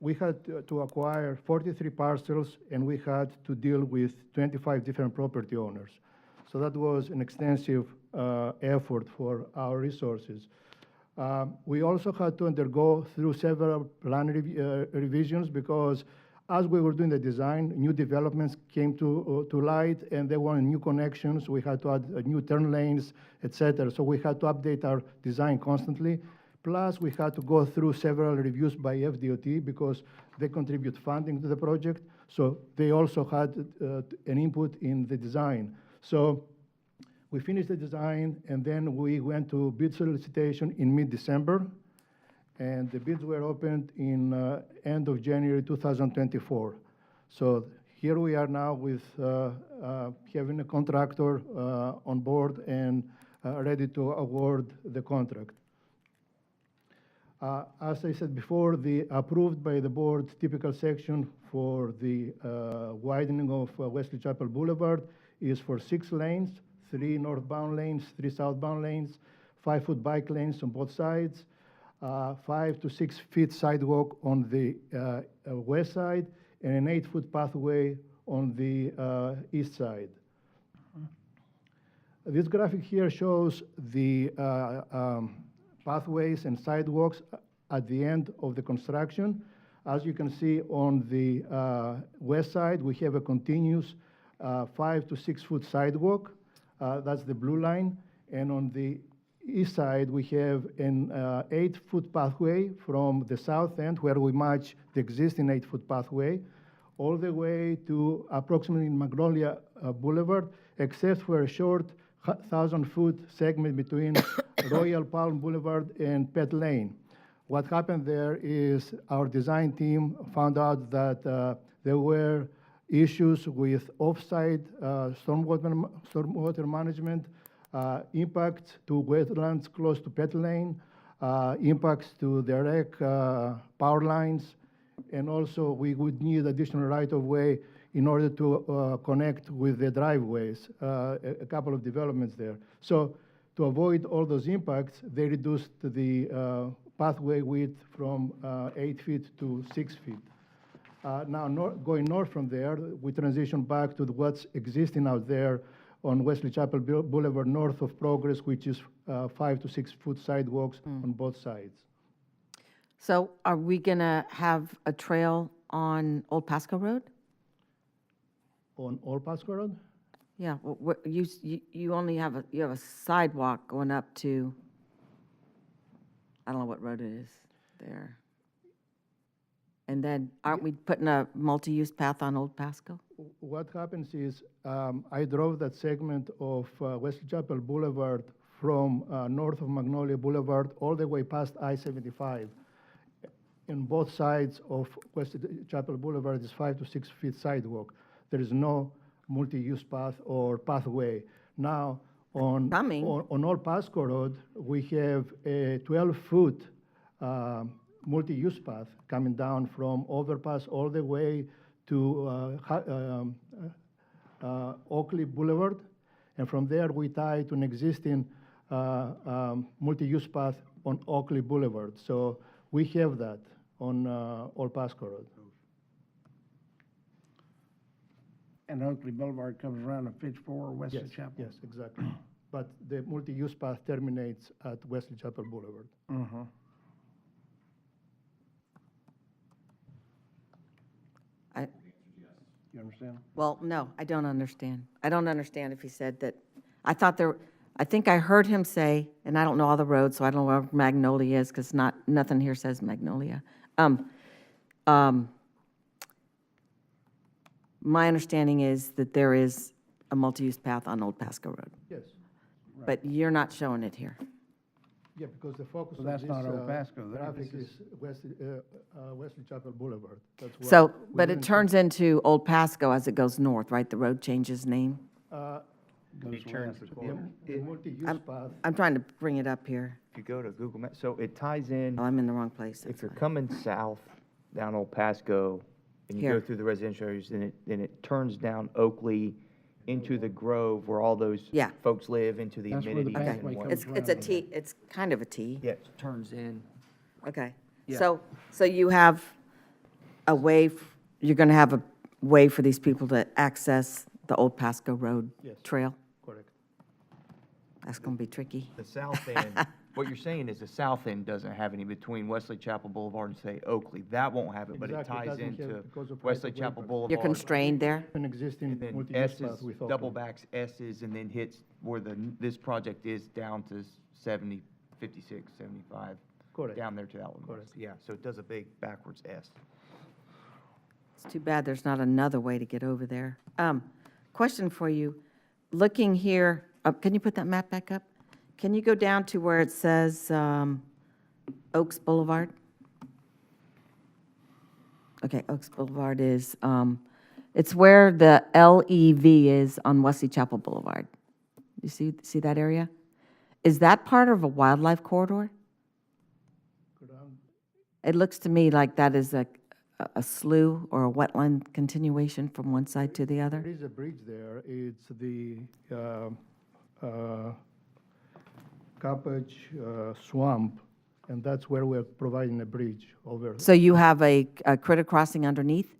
we had to acquire 43 parcels, and we had to deal with 25 different property owners. So that was an extensive effort for our resources. We also had to undergo through several plan revisions because As we were doing the design, new developments came to light, and there were new connections. We had to add new turn lanes, et cetera. So we had to update our design constantly. Plus, we had to go through several reviews by FDOT because they contribute funding to the project. So they also had an input in the design. So we finished the design, and then we went to bid solicitation in mid-December. And the bids were opened in end of January 2024. So here we are now with having a contractor on board and ready to award the contract. As I said before, the approved by the board typical section for the widening of Wesley Chapel Boulevard is for 6 lanes, 3 northbound lanes, 3 southbound lanes, 5-foot bike lanes on both sides, 5 to 6 feet sidewalk on the west side, and an 8-foot pathway on the east side. This graphic here shows the pathways and sidewalks at the end of the construction. As you can see on the west side, we have a continuous 5 to 6 foot sidewalk. That's the blue line. And on the east side, we have an 8-foot pathway from the south end where we match the existing 8-foot pathway all the way to approximately Magnolia Boulevard, except for a short 1,000-foot segment between Royal Palm Boulevard and Pet Lane. What happened there is our design team found out that there were issues with off-site stormwater management, impacts to wetlands close to Pet Lane, impacts to direct power lines, and also we would need additional right-of-way in order to connect with the driveways, a couple of developments there. So to avoid all those impacts, they reduced the pathway width from 8 feet to 6 feet. Now, going north from there, we transition back to what's existing out there on Wesley Chapel Boulevard north of Progress, which is 5 to 6 foot sidewalks on both sides. So are we going to have a trail on Old Pasco Road? On Old Pasco Road? Yeah, you only have a sidewalk going up to, I don't know what road it is there. And then aren't we putting a multi-use path on Old Pasco? What happens is I drove that segment of Wesley Chapel Boulevard from north of Magnolia Boulevard all the way past I-75. In both sides of Wesley Chapel Boulevard is 5 to 6 feet sidewalk. There is no multi-use path or pathway. Now, on Old Pasco Road, we have a 12-foot multi-use path coming down from overpass all the way to Oakley Boulevard, and from there we tie to an existing multi-use path on Oakley Boulevard. So we have that on Old Pasco Road. And Oakley Boulevard comes around to Fitchburg, Wesley Chapel? Yes, exactly. But the multi-use path terminates at Wesley Chapel Boulevard. You understand? Well, no, I don't understand. I don't understand if he said that. I think I heard him say, and I don't know all the roads, so I don't know where Magnolia is, because nothing here says Magnolia. My understanding is that there is a multi-use path on Old Pasco Road, Yes. but you're not showing it here. Yeah, because the focus Well, of that's this not Old Pasco, traffic is Wesley Chapel Boulevard. That's why So, we but it didn't- turns into Old Pasco as it goes north, right? The road changes name? Goes turns west. the corner. The multi-use path. I'm trying to bring it up here. If you go to Google Maps, so it ties in, Oh, I'm in the wrong place. if that's you're why. coming south down Old Pasco, and you go Here. through the residential areas, then it turns down Oakley into the Grove where all those Yeah. folks live, into the That's where the amenities and pathway what. comes It's a T, it's kind of a T. Yeah, it turns in. Okay. Yeah. So you have a way, you're going to have a way for these people to access the Old Pasco Road Yes. Trail? Correct. That's going to be tricky. The south end, What you're saying is the south end doesn't have any between Wesley Chapel Boulevard and, say, Oakley. That won't have it, but it Exactly, ties doesn't have into because of Wesley right-of-way Chapel path. Boulevard. You're constrained there? An existing And then multi-use S's, path with double Oakland. backs S's, and then hits where this project is down to 70, 56, 75. Correct. Down there to that one. Correct. Yeah, so it does a big backwards S. It's too bad there's not another way to get over there. Question for you. Looking here, can you put that map back up? Can you go down to where it says Oaks Boulevard? Okay, Oaks Boulevard is, it's where the LEV is on Wesley Chapel Boulevard. You see that area? Is that part of a wildlife corridor? It looks to me like that is a slough or a wetland continuation from one side to the other. There is a bridge there. It's the Cabbage Swamp, and that's where we're providing a bridge over. So you have a critter crossing underneath?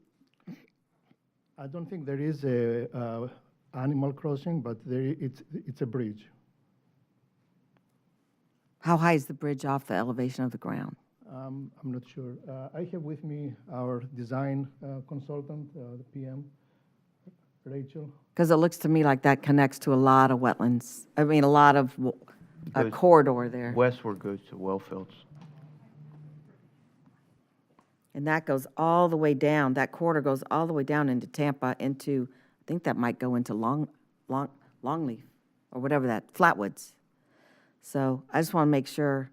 I don't think there is a animal crossing, but it's a bridge. How high is the bridge off the elevation of the ground? I'm not sure. I have with me our design consultant, the PM, Rachel. Because it looks to me like that connects to a lot of wetlands, I mean, a lot of a Goes- corridor there. Westward goes to Wellfields. And that goes all the way down, that corridor goes all the way down into Tampa, into, I think that might go into Longleaf, or whatever that, Flatwoods. So I just want to make sure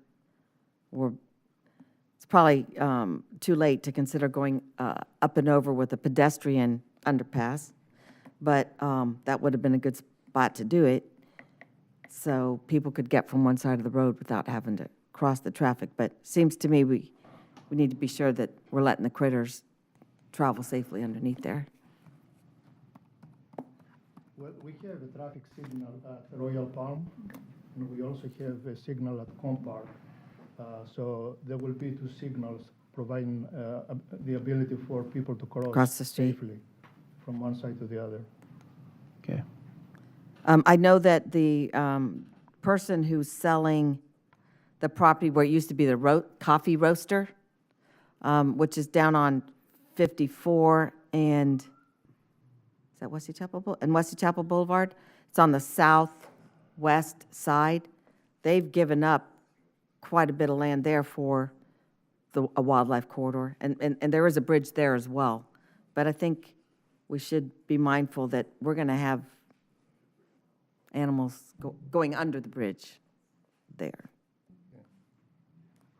it's probably too late to consider going up and over with a pedestrian underpass, but that would have been a good spot to do it, so people could get from one side of the road without having to cross the traffic. But seems to me we need to be sure that we're letting the critters travel safely underneath there. Well, we have a traffic signal at Royal Palm, and we also have a signal at Compark. So there will be two signals providing the ability for people to Cross the street. safely from one side to the other. Okay. I know that the person who's selling the property where it used to be the coffee roaster, which is down on 54 and, is that Wesley Chapel? And Wesley Chapel Boulevard? It's on the southwest side. They've given up quite a bit of land there for a wildlife corridor. And there is a bridge there as well. But I think we should be mindful that we're going to have animals going under the bridge there.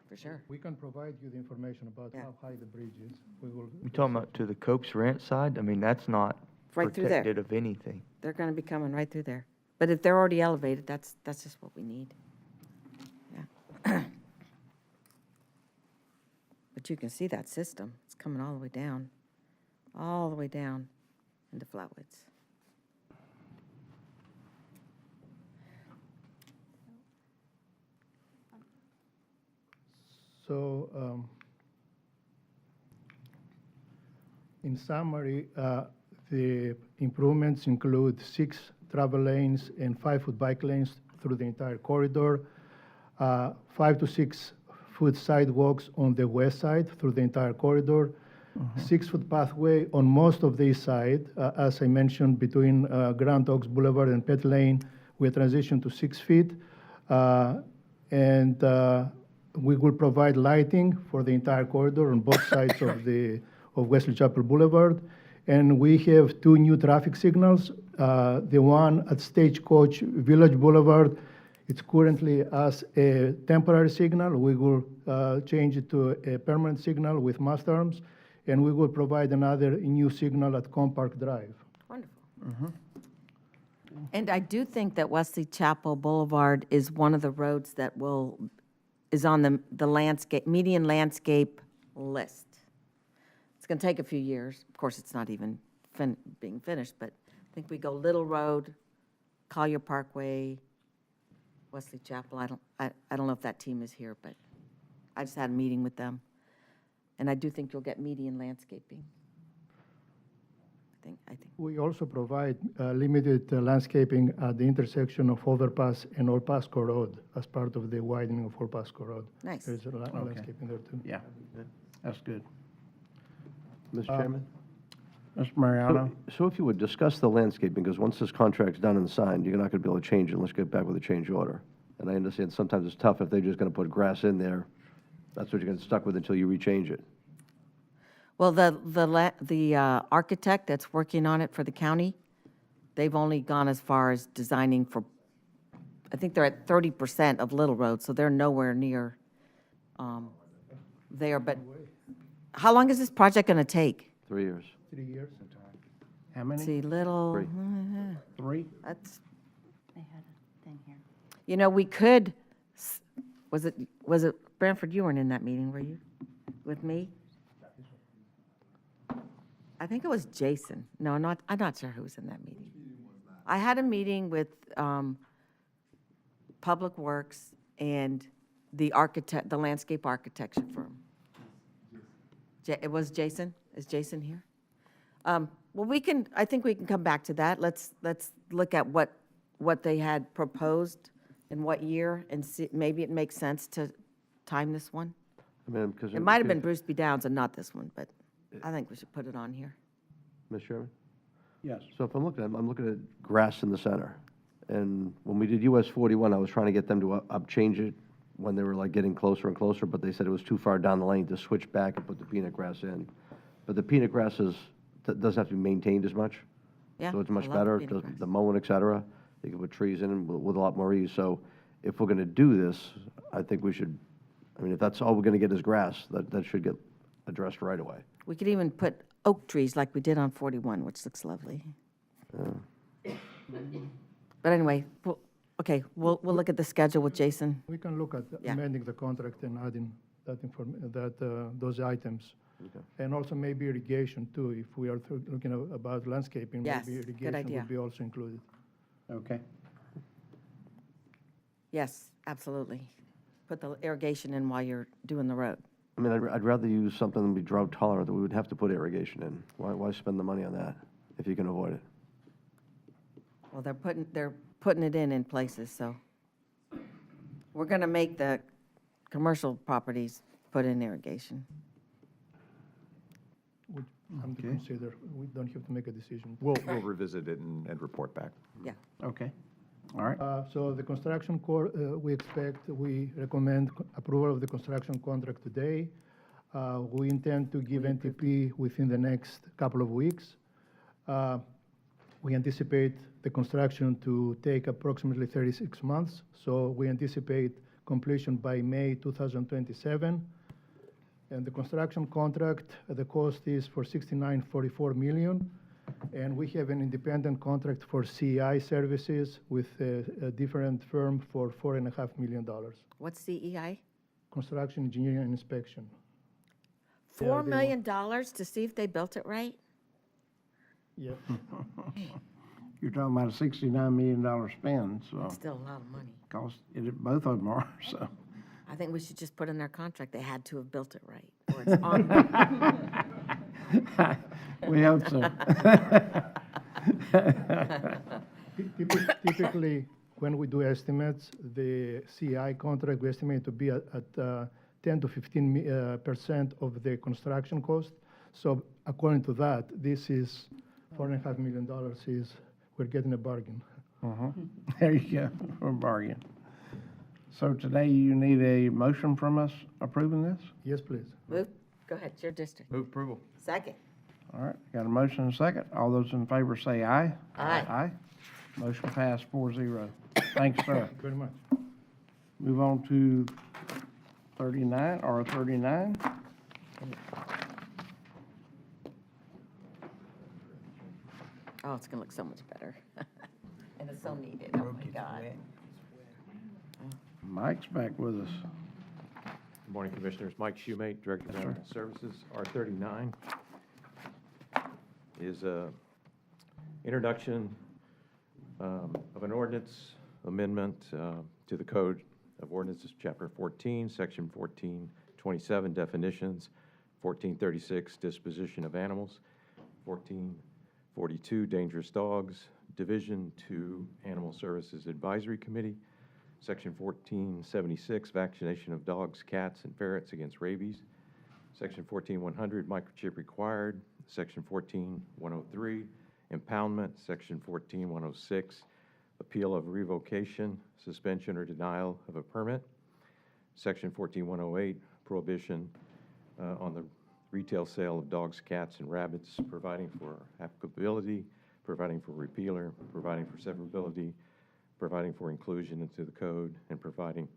For sure. We can provide you the information about Yeah. how high the bridge is. We will. You talking about to the Copes Ranch side? I mean, that's not Right through there. protected of anything. They're going to be coming right through there. But if they're already elevated, that's just what we need. Yeah. But you can see that system. It's coming all the way down into Flatwoods. So, in summary, the improvements include 6 travel lanes and 5-foot bike lanes through the entire corridor, 5 to 6 foot sidewalks on the west side through the entire corridor, 6-foot pathway on most of the east side. As I mentioned, between Grand Oaks Boulevard and Pet Lane, we transitioned to 6 feet. And we will provide lighting for the entire corridor on both sides of Wesley Chapel Boulevard. And we have 2 new traffic signals. The one at Stagecoach Village Boulevard, it's currently as a temporary signal. We will change it to a permanent signal with mast arms, and we will provide another new signal at Compark Drive. Wonderful. And I do think that Wesley Chapel Boulevard is one of the roads that is on the landscape, median landscape list. It's going to take a few years. Of course, it's not even being finished, but I think we go Little Road, Collier Parkway, Wesley Chapel. I don't know if that team is here, but I just had a meeting with them. And I do think you'll get median landscaping. I anything. We also provide limited landscaping at the intersection of Overpass and Old Pasco Road as part of the widening of Old Pasco Road. Nice. There's a landscaping there too. Yeah, that's good. Mr. Chairman? Mr. Mariano? So if you would discuss the landscaping, because once this contract's done and signed, you're not going to be able to change it unless you get back with a change order. And I understand sometimes it's tough if they're just going to put grass in there. That's what you're going to get stuck with until you rechange it. Well, the architect that's working on it for the county, they've only gone as far as designing for, I think they're at 30% of Little Road, so they're nowhere near there. But how long is this project going to take? 3 years. 3 years. How many? See, Little. 3. 3? That's, They had a thing here. you know, we could, was it, Branford, you weren't in that meeting, were you? With me? I think it was Jason. No, I'm not sure who was in that meeting. I had a meeting with Public Works and the architect, the landscape architecture firm. It was Jason? Is Jason here? Well, I think we can come back to that. Let's look at what they had proposed in what year and see, maybe it makes sense to time this one. I mean, because It might have been Bruce B. Downs and not this one, but I think we should put it on here. Mr. Chairman? Yes. So if I'm looking at grass in the center. And when we did US 41, I was trying to get them to change it when they were like getting closer and closer, but they said it was too far down the lane to switch back and put the peanut grass in. But the peanut grass doesn't have to be maintained as much. Yeah. So it's I much love the better, peanut grass. the mowing, et cetera. You can put trees in with a lot more ease. So if we're going to do this, I think we should, I mean, if that's all we're going to get is grass, that should get addressed right away. We could even put oak trees like we did on 41, which looks lovely. But anyway, okay, we'll look at the schedule with Jason. We can look at Yeah. amending the contract and adding those items. Okay. And also maybe irrigation too, if we are looking about landscaping, Yes, maybe good irrigation idea. would be also included. Okay. Yes, absolutely. Put the irrigation in while you're doing the road. I mean, I'd rather use something than be drought tolerant that we would have to put irrigation in. Why spend the money on that if you can avoid it? Well, they're putting it in places, so. We're going to make the commercial properties put in irrigation. Would have to Okay. consider, we don't have to make a decision. We'll revisit it and report back. Yeah. Okay. All right. So the construction we recommend approval of the construction contract today. We intend to give NTP within the next couple of weeks. We anticipate the construction to take approximately 36 months, so we anticipate completion by May 2027. And the construction contract, the cost is for $69.44 million. And we have an independent contract for CEI services with a different firm for $4.5 million. What's CEI? Construction engineering and inspection. $4 million to see if they built it right? Yep. You're talking about a $69 million spend, so, Still a lot of money. cost, both of them are, so. I think we should just put in their contract, they had to have built it right, or it's on. We hope so. Typically, when we do estimates, the CI contract, we estimate to be at 10 to 15% of the construction cost. So according to that, this is $4.5 million we're getting a bargain. There you go, for a bargain. So today you need a motion from us approving this? Yes, please. Move, go ahead, it's your district. Move approval. Second. All right, got a motion and a second. All those in favor say aye. Aye. Aye. Motion passed 4-0. Thanks, sir. Thank you very much. Move on to 39, R39. Oh, it's gonna look so much better. And it's so needed, oh my God. Mike's back with us. Good morning, Commissioners. Mike Shoemate, Director of Government Services. R39 is a introduction of an ordinance amendment to the Code of Ordinances, Chapter 14, Section 1427, definitions, 1436, disposition of animals, 14 42, dangerous dogs, Division 2, Animal Services Advisory Committee, Section 1476, vaccination of dogs, cats, and ferrets against rabies, Section 14100, microchip required, Section 14103, impoundment, Section 14106, appeal of revocation, suspension, or denial of a permit, Section 14108, prohibition on the retail sale of dogs, cats, and rabbits, providing for applicability, providing for repealer, providing for severability, providing for inclusion into the code, and providing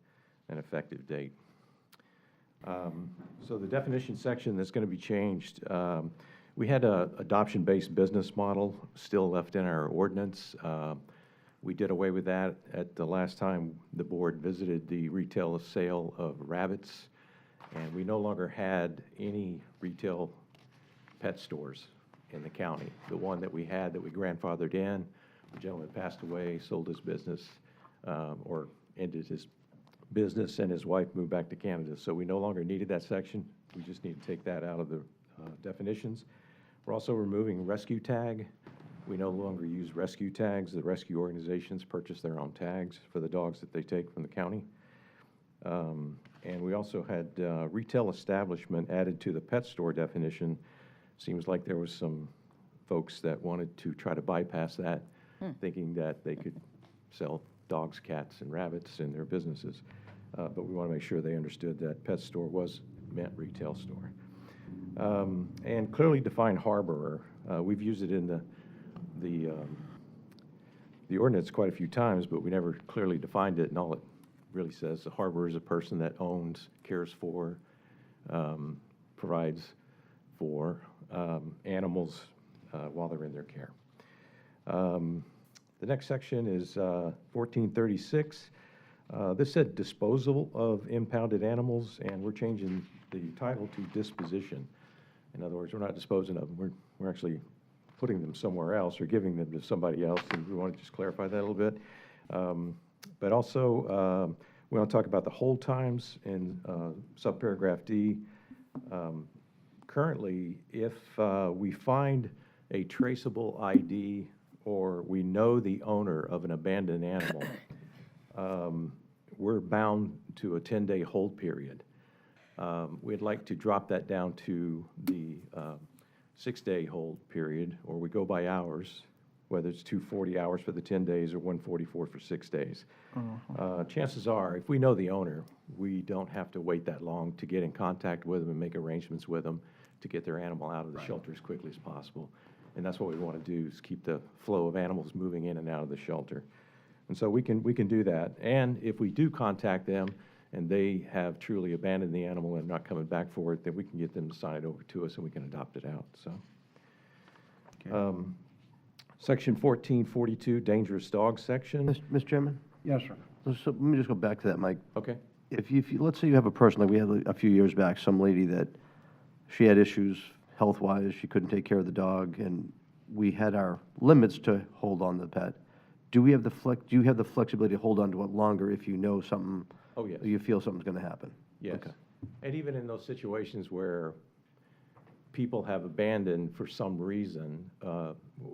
an effective date. So the definition section that's going to be changed, we had a adoption-based business model still left in our ordinance. We did away with that at the last time the board visited the retail sale of rabbits, and we no longer had any retail pet stores in the county. The one that we had that we grandfathered in, the gentleman passed away, sold his business, or ended his business, and his wife moved back to Canada. So we no longer needed that section. We just need to take that out of the definitions. We're also removing rescue tag. We no longer use rescue tags. The rescue organizations purchase their own tags for the dogs that they take from the county. And we also had retail establishment added to the pet store definition. Seems like there was some folks that wanted to try to bypass that, thinking that they could sell dogs, cats, and rabbits in their businesses. But we want to make sure they understood that pet store meant retail store. And clearly defined harborer. We've used it in the ordinance quite a few times, but we never clearly defined it, and all it really says, a harborer is a person that owns, cares for, provides for animals while they're in their care. The next section is 1436. This said disposal of impounded animals, and we're changing the title to disposition. In other words, we're not disposing of them. We're actually putting them somewhere else or giving them to somebody else, and we want to just clarify that a little bit. But also, we want to talk about the hold times in subparagraph D. Currently, if we find a traceable ID or we know the owner of an abandoned animal, we're bound to a 10-day hold period. We'd like to drop that down to the 6-day hold period, or we go by hours, whether it's 240 hours for the 10 days or 144 for 6 days. Chances are, if we know the owner, we don't have to wait that long to get in contact with them and make arrangements with them to get their animal out of the shelter as quickly as possible. And that's what we want to do, is keep the flow of animals moving in and out of the shelter. And so we can do that. And if we do contact them and they have truly abandoned the animal and not coming back for it, then we can get them to sign it over to us and we can adopt it out. So, Section 1442, dangerous dogs section. Mr. Chairman? Yes, sir. So let me just go back to that, Mike. Okay. If you, let's say you have a person, like we had a few years back, some lady that she had issues health-wise, she couldn't take care of the dog, and we had our limits to hold on to the pet. Do you have the flexibility to hold on to it longer if you know something? Oh, yes. You feel something's going to happen? Yes. Okay. And even in those situations where people have abandoned for some reason,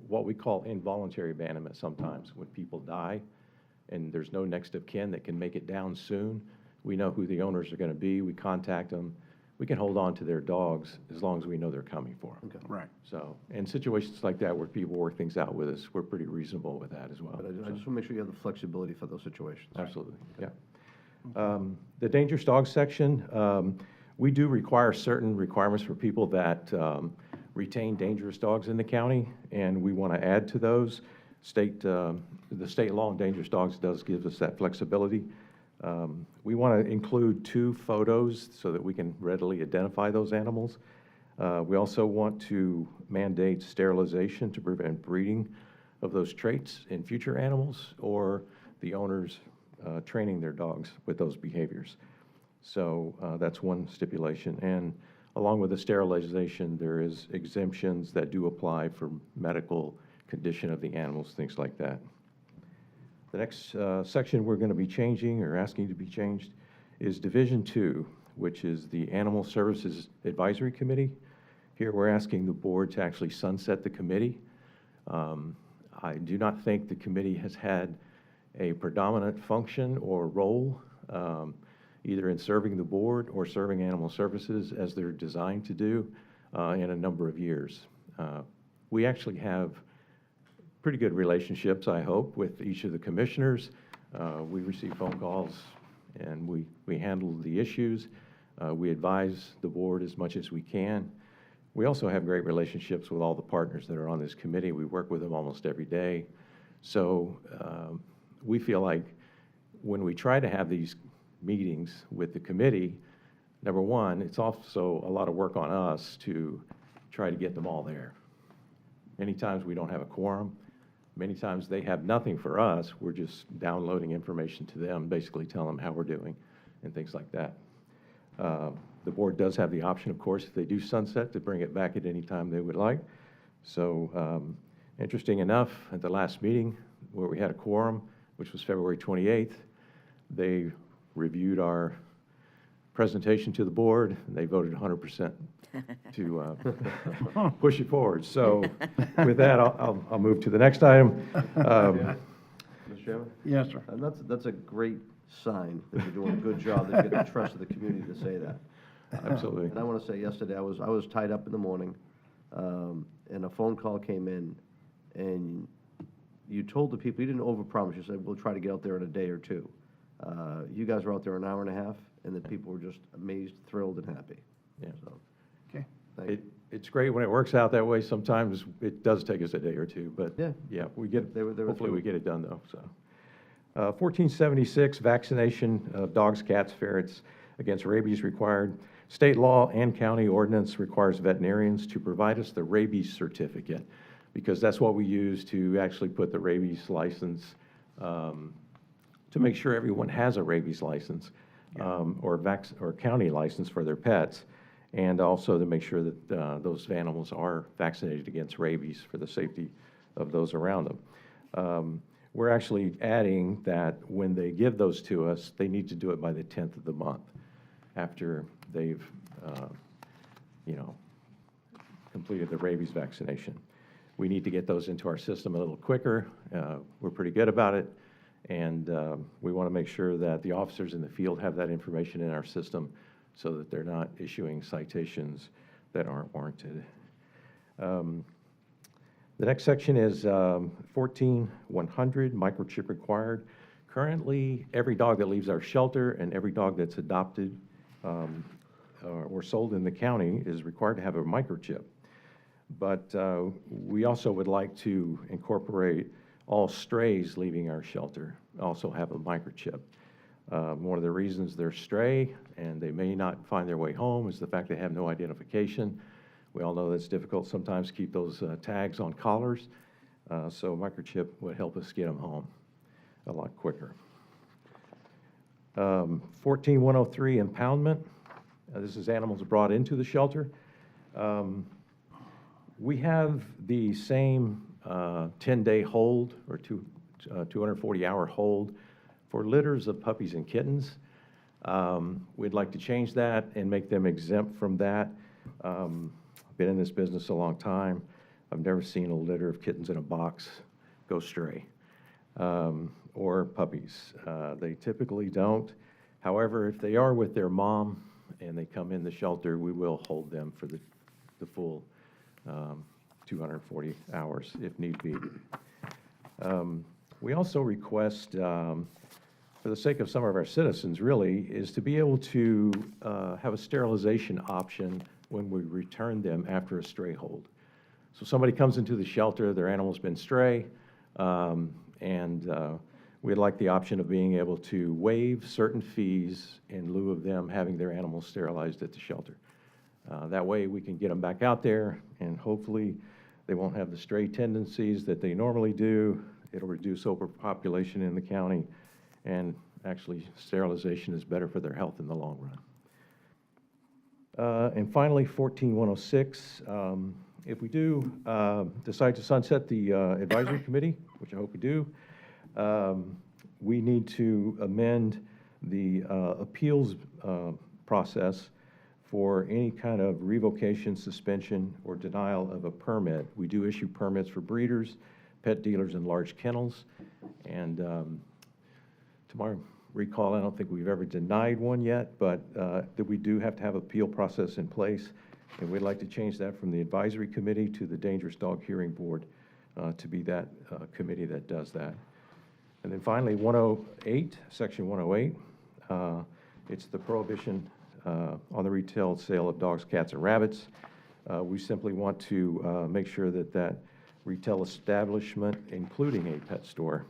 what we call involuntary abandonment sometimes, when people die and there's no next of kin that can make it down soon, we know who the owners are going to be, we contact them, we can hold on to their dogs as long as we know they're coming for them. Okay. Right. So, in situations like that where people work things out with us, we're pretty reasonable with that as well. But I just want to make sure you have the flexibility for those situations. Absolutely, yeah. The dangerous dog section, we do require certain requirements for people that retain dangerous dogs in the county, and we want to add to those. The state law on dangerous dogs does give us that flexibility. We want to include 2 photos so that we can readily identify those animals. We also want to mandate sterilization to prevent breeding of those traits in future animals, or the owners training their dogs with those behaviors. So that's one stipulation. And along with the sterilization, there is exemptions that do apply for medical condition of the animals, things like that. The next section we're going to be changing, or asking to be changed, is Division 2, which is the Animal Services Advisory Committee. Here we're asking the board to actually sunset the committee. I do not think the committee has had a predominant function or role, either in serving the board or serving animal services as they're designed to do in a number of years. We actually have pretty good relationships, I hope, with each of the commissioners. We receive phone calls and we handle the issues. We advise the board as much as we can. We also have great relationships with all the partners that are on this committee. We work with them almost every day. So we feel like when we try to have these meetings with the committee, number one, it's also a lot of work on us to try to get them all there. Many times we don't have a quorum. Many times they have nothing for us. We're just downloading information to them, basically telling them how we're doing and things like that. The board does have the option, of course, if they do sunset, to bring it back at any time they would like. So interesting enough, at the last meeting where we had a quorum, which was February 28th, they reviewed our presentation to the board, and they voted 100% to push it forward. So with that, I'll move to the next item. Mr. Chairman? Yes, sir. And that's a great sign that you're doing a good job, that you get the trust of the community to say that. Absolutely. And I want to say, yesterday, I was tied up in the morning, and a phone call came in, and you told the people, you didn't overpromise, you said, we'll try to get out there in a day or two. You guys were out there an hour and a half, and the people were just amazed, thrilled, and happy. Yeah. So, Okay. thank you. It's great when it works out that way. Sometimes it does take us a day or two, but Yeah. we get, They were hopefully we thrilled. get it done though, so. 1476, vaccination of dogs, cats, ferrets against rabies required. State law and county ordinance requires veterinarians to provide us the rabies certificate, because that's what we use to actually put the rabies license, to make sure everyone has a rabies license, or county license for their pets, and also to make sure that those animals are vaccinated against rabies for the safety of those around them. We're actually adding that when they give those to us, they need to do it by the 10th of the month after they've, completed the rabies vaccination. We need to get those into our system a little quicker. We're pretty good about it, and we want to make sure that the officers in the field have that information in our system so that they're not issuing citations that aren't warranted. The next section is 14-100, microchip required. Currently, every dog that leaves our shelter and every dog that's adopted or sold in the county is required to have a microchip. But we also would like to incorporate all strays leaving our shelter also have a microchip. One of the reasons they're stray and they may not find their way home is the fact they have no identification. We all know that's difficult sometimes to keep those tags on collars, so microchip would help us get them home a lot quicker. 14-103, impoundment. This is animals brought into the shelter. We have the same 10-day hold or 240-hour hold for litters of puppies and kittens. We'd like to change that and make them exempt from that. I've been in this business a long time. I've never seen a litter of kittens in a box go stray, or puppies. They typically don't. However, if they are with their mom and they come in the shelter, we will hold them for the full 240 hours if need be. We also request, for the sake of some of our citizens really, is to be able to have a sterilization option when we return them after a stray hold. So somebody comes into the shelter, their animal's been stray, and we'd like the option of being able to waive certain fees in lieu of them having their animals sterilized at the shelter. That way we can get them back out there, and hopefully they won't have the stray tendencies that they normally do. It'll reduce overpopulation in the county, and actually sterilization is better for their health in the long run. And finally, 14-106, if we do decide to sunset the advisory committee, which I hope we do, we need to amend the appeals process for any kind of revocation, suspension, or denial of a permit. We do issue permits for breeders, pet dealers, and large kennels. And to my recall, I don't think we've ever denied one yet, but that we do have to have an appeal process in place. And we'd like to change that from the advisory committee to the Dangerous Dog Hearing Board to be that committee that does that. And then finally, 108, Section 108, it's the prohibition on the retail sale of dogs, cats, and rabbits. We simply want to make sure that that retail establishment, including a pet store,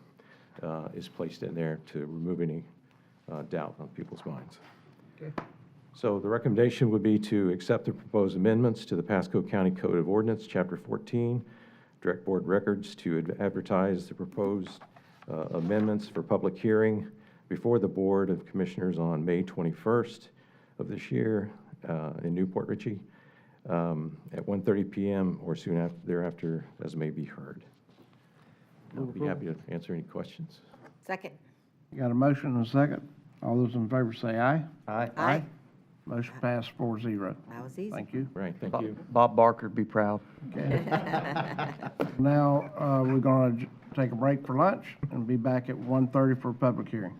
is placed in there to remove any doubt on people's minds. Okay. So the recommendation would be to accept the proposed amendments to the Pasco County Code of Ordinance, Chapter 14, direct board records to advertise the proposed amendments for public hearing before the Board of Commissioners on May 21st of this year in Newport Richey at 1:30 p.m. or soon thereafter, as may be heard. I'll be happy to answer any questions. Second. You got a motion and a second? All those in favor say aye. Aye. Aye. Motion passed 4-0. That was easy. Thank you. Right, thank you. Bob Barker, be proud. Okay. Now, we're going to take a break for lunch and be back at 1:30 for a public hearing.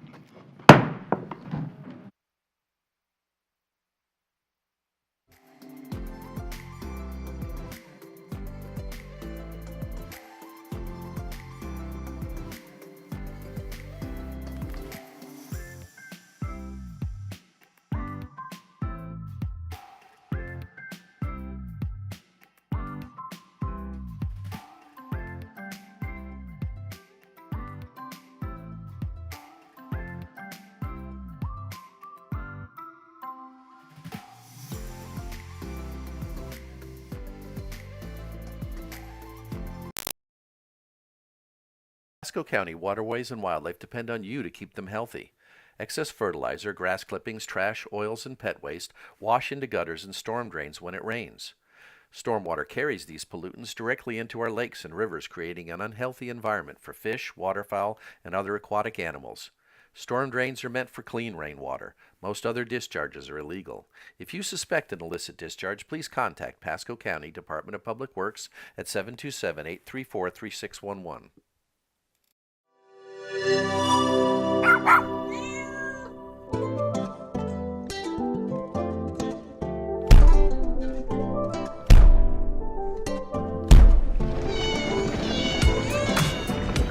Pasco County waterways and wildlife depend on you to keep them healthy. Excess fertilizer, grass clippings, trash, oils, and pet waste wash into gutters and storm drains when it rains. Stormwater carries these pollutants directly into our lakes and rivers, creating an unhealthy environment for fish, waterfowl, and other aquatic animals. Storm drains are meant for clean rainwater. Most other discharges are illegal. If you suspect an illicit discharge, please contact Pasco County Department of Public Works at 727-834-3611.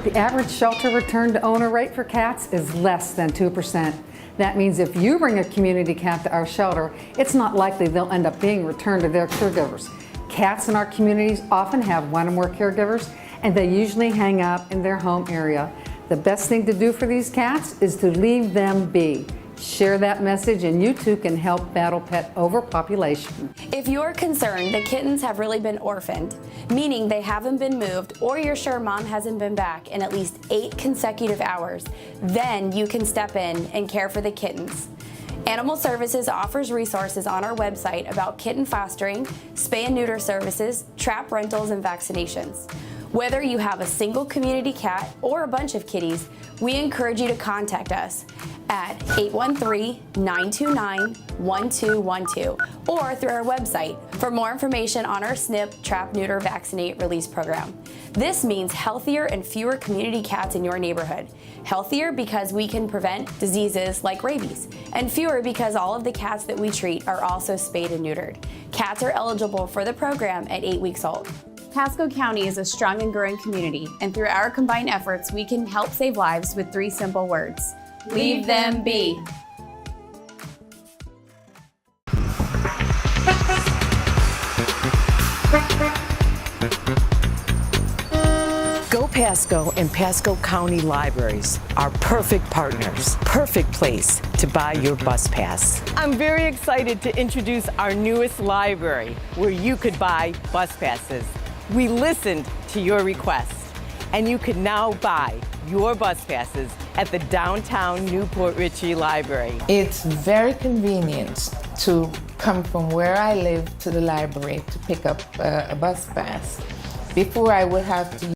The average shelter return to owner rate for cats is less than 2%. That means if you bring a community cat to our shelter, it's not likely they'll end up being returned to their caregivers. Cats in our communities often have one or more caregivers, and they usually hang out in their home area. The best thing to do for these cats is to leave them be. Share that message and you too can help battle pet overpopulation. If you're concerned the kittens have really been orphaned, meaning they haven't been moved, or you're sure mom hasn't been back in at least 8 consecutive hours, then you can step in and care for the kittens. Animal Services offers resources on our website about kitten fostering, spay and neuter services, trap rentals, and vaccinations. Whether you have a single community cat or a bunch of kitties, we encourage you to contact us at 813-929-1212 or through our website for more information on our SNP, Trap, Neuter, Vaccinate, Release program. This means healthier and fewer community cats in your neighborhood. Healthier because we can prevent diseases like rabies, and fewer because all of the cats that we treat are also spayed and neutered. Cats are eligible for the program at 8 weeks old. Pasco County is a strong and growing community, and through our combined efforts, we can help save lives with 3 simple words. Leave them be. Go Pasco and Pasco County Libraries are perfect partners, perfect place to buy your bus pass. I'm very excited to introduce our newest library where you could buy bus passes. We listened to your request, and you can now buy your bus passes at the downtown Newport Richey Library. It's very convenient to come from where I live to the library to pick up a bus pass. Before I would have to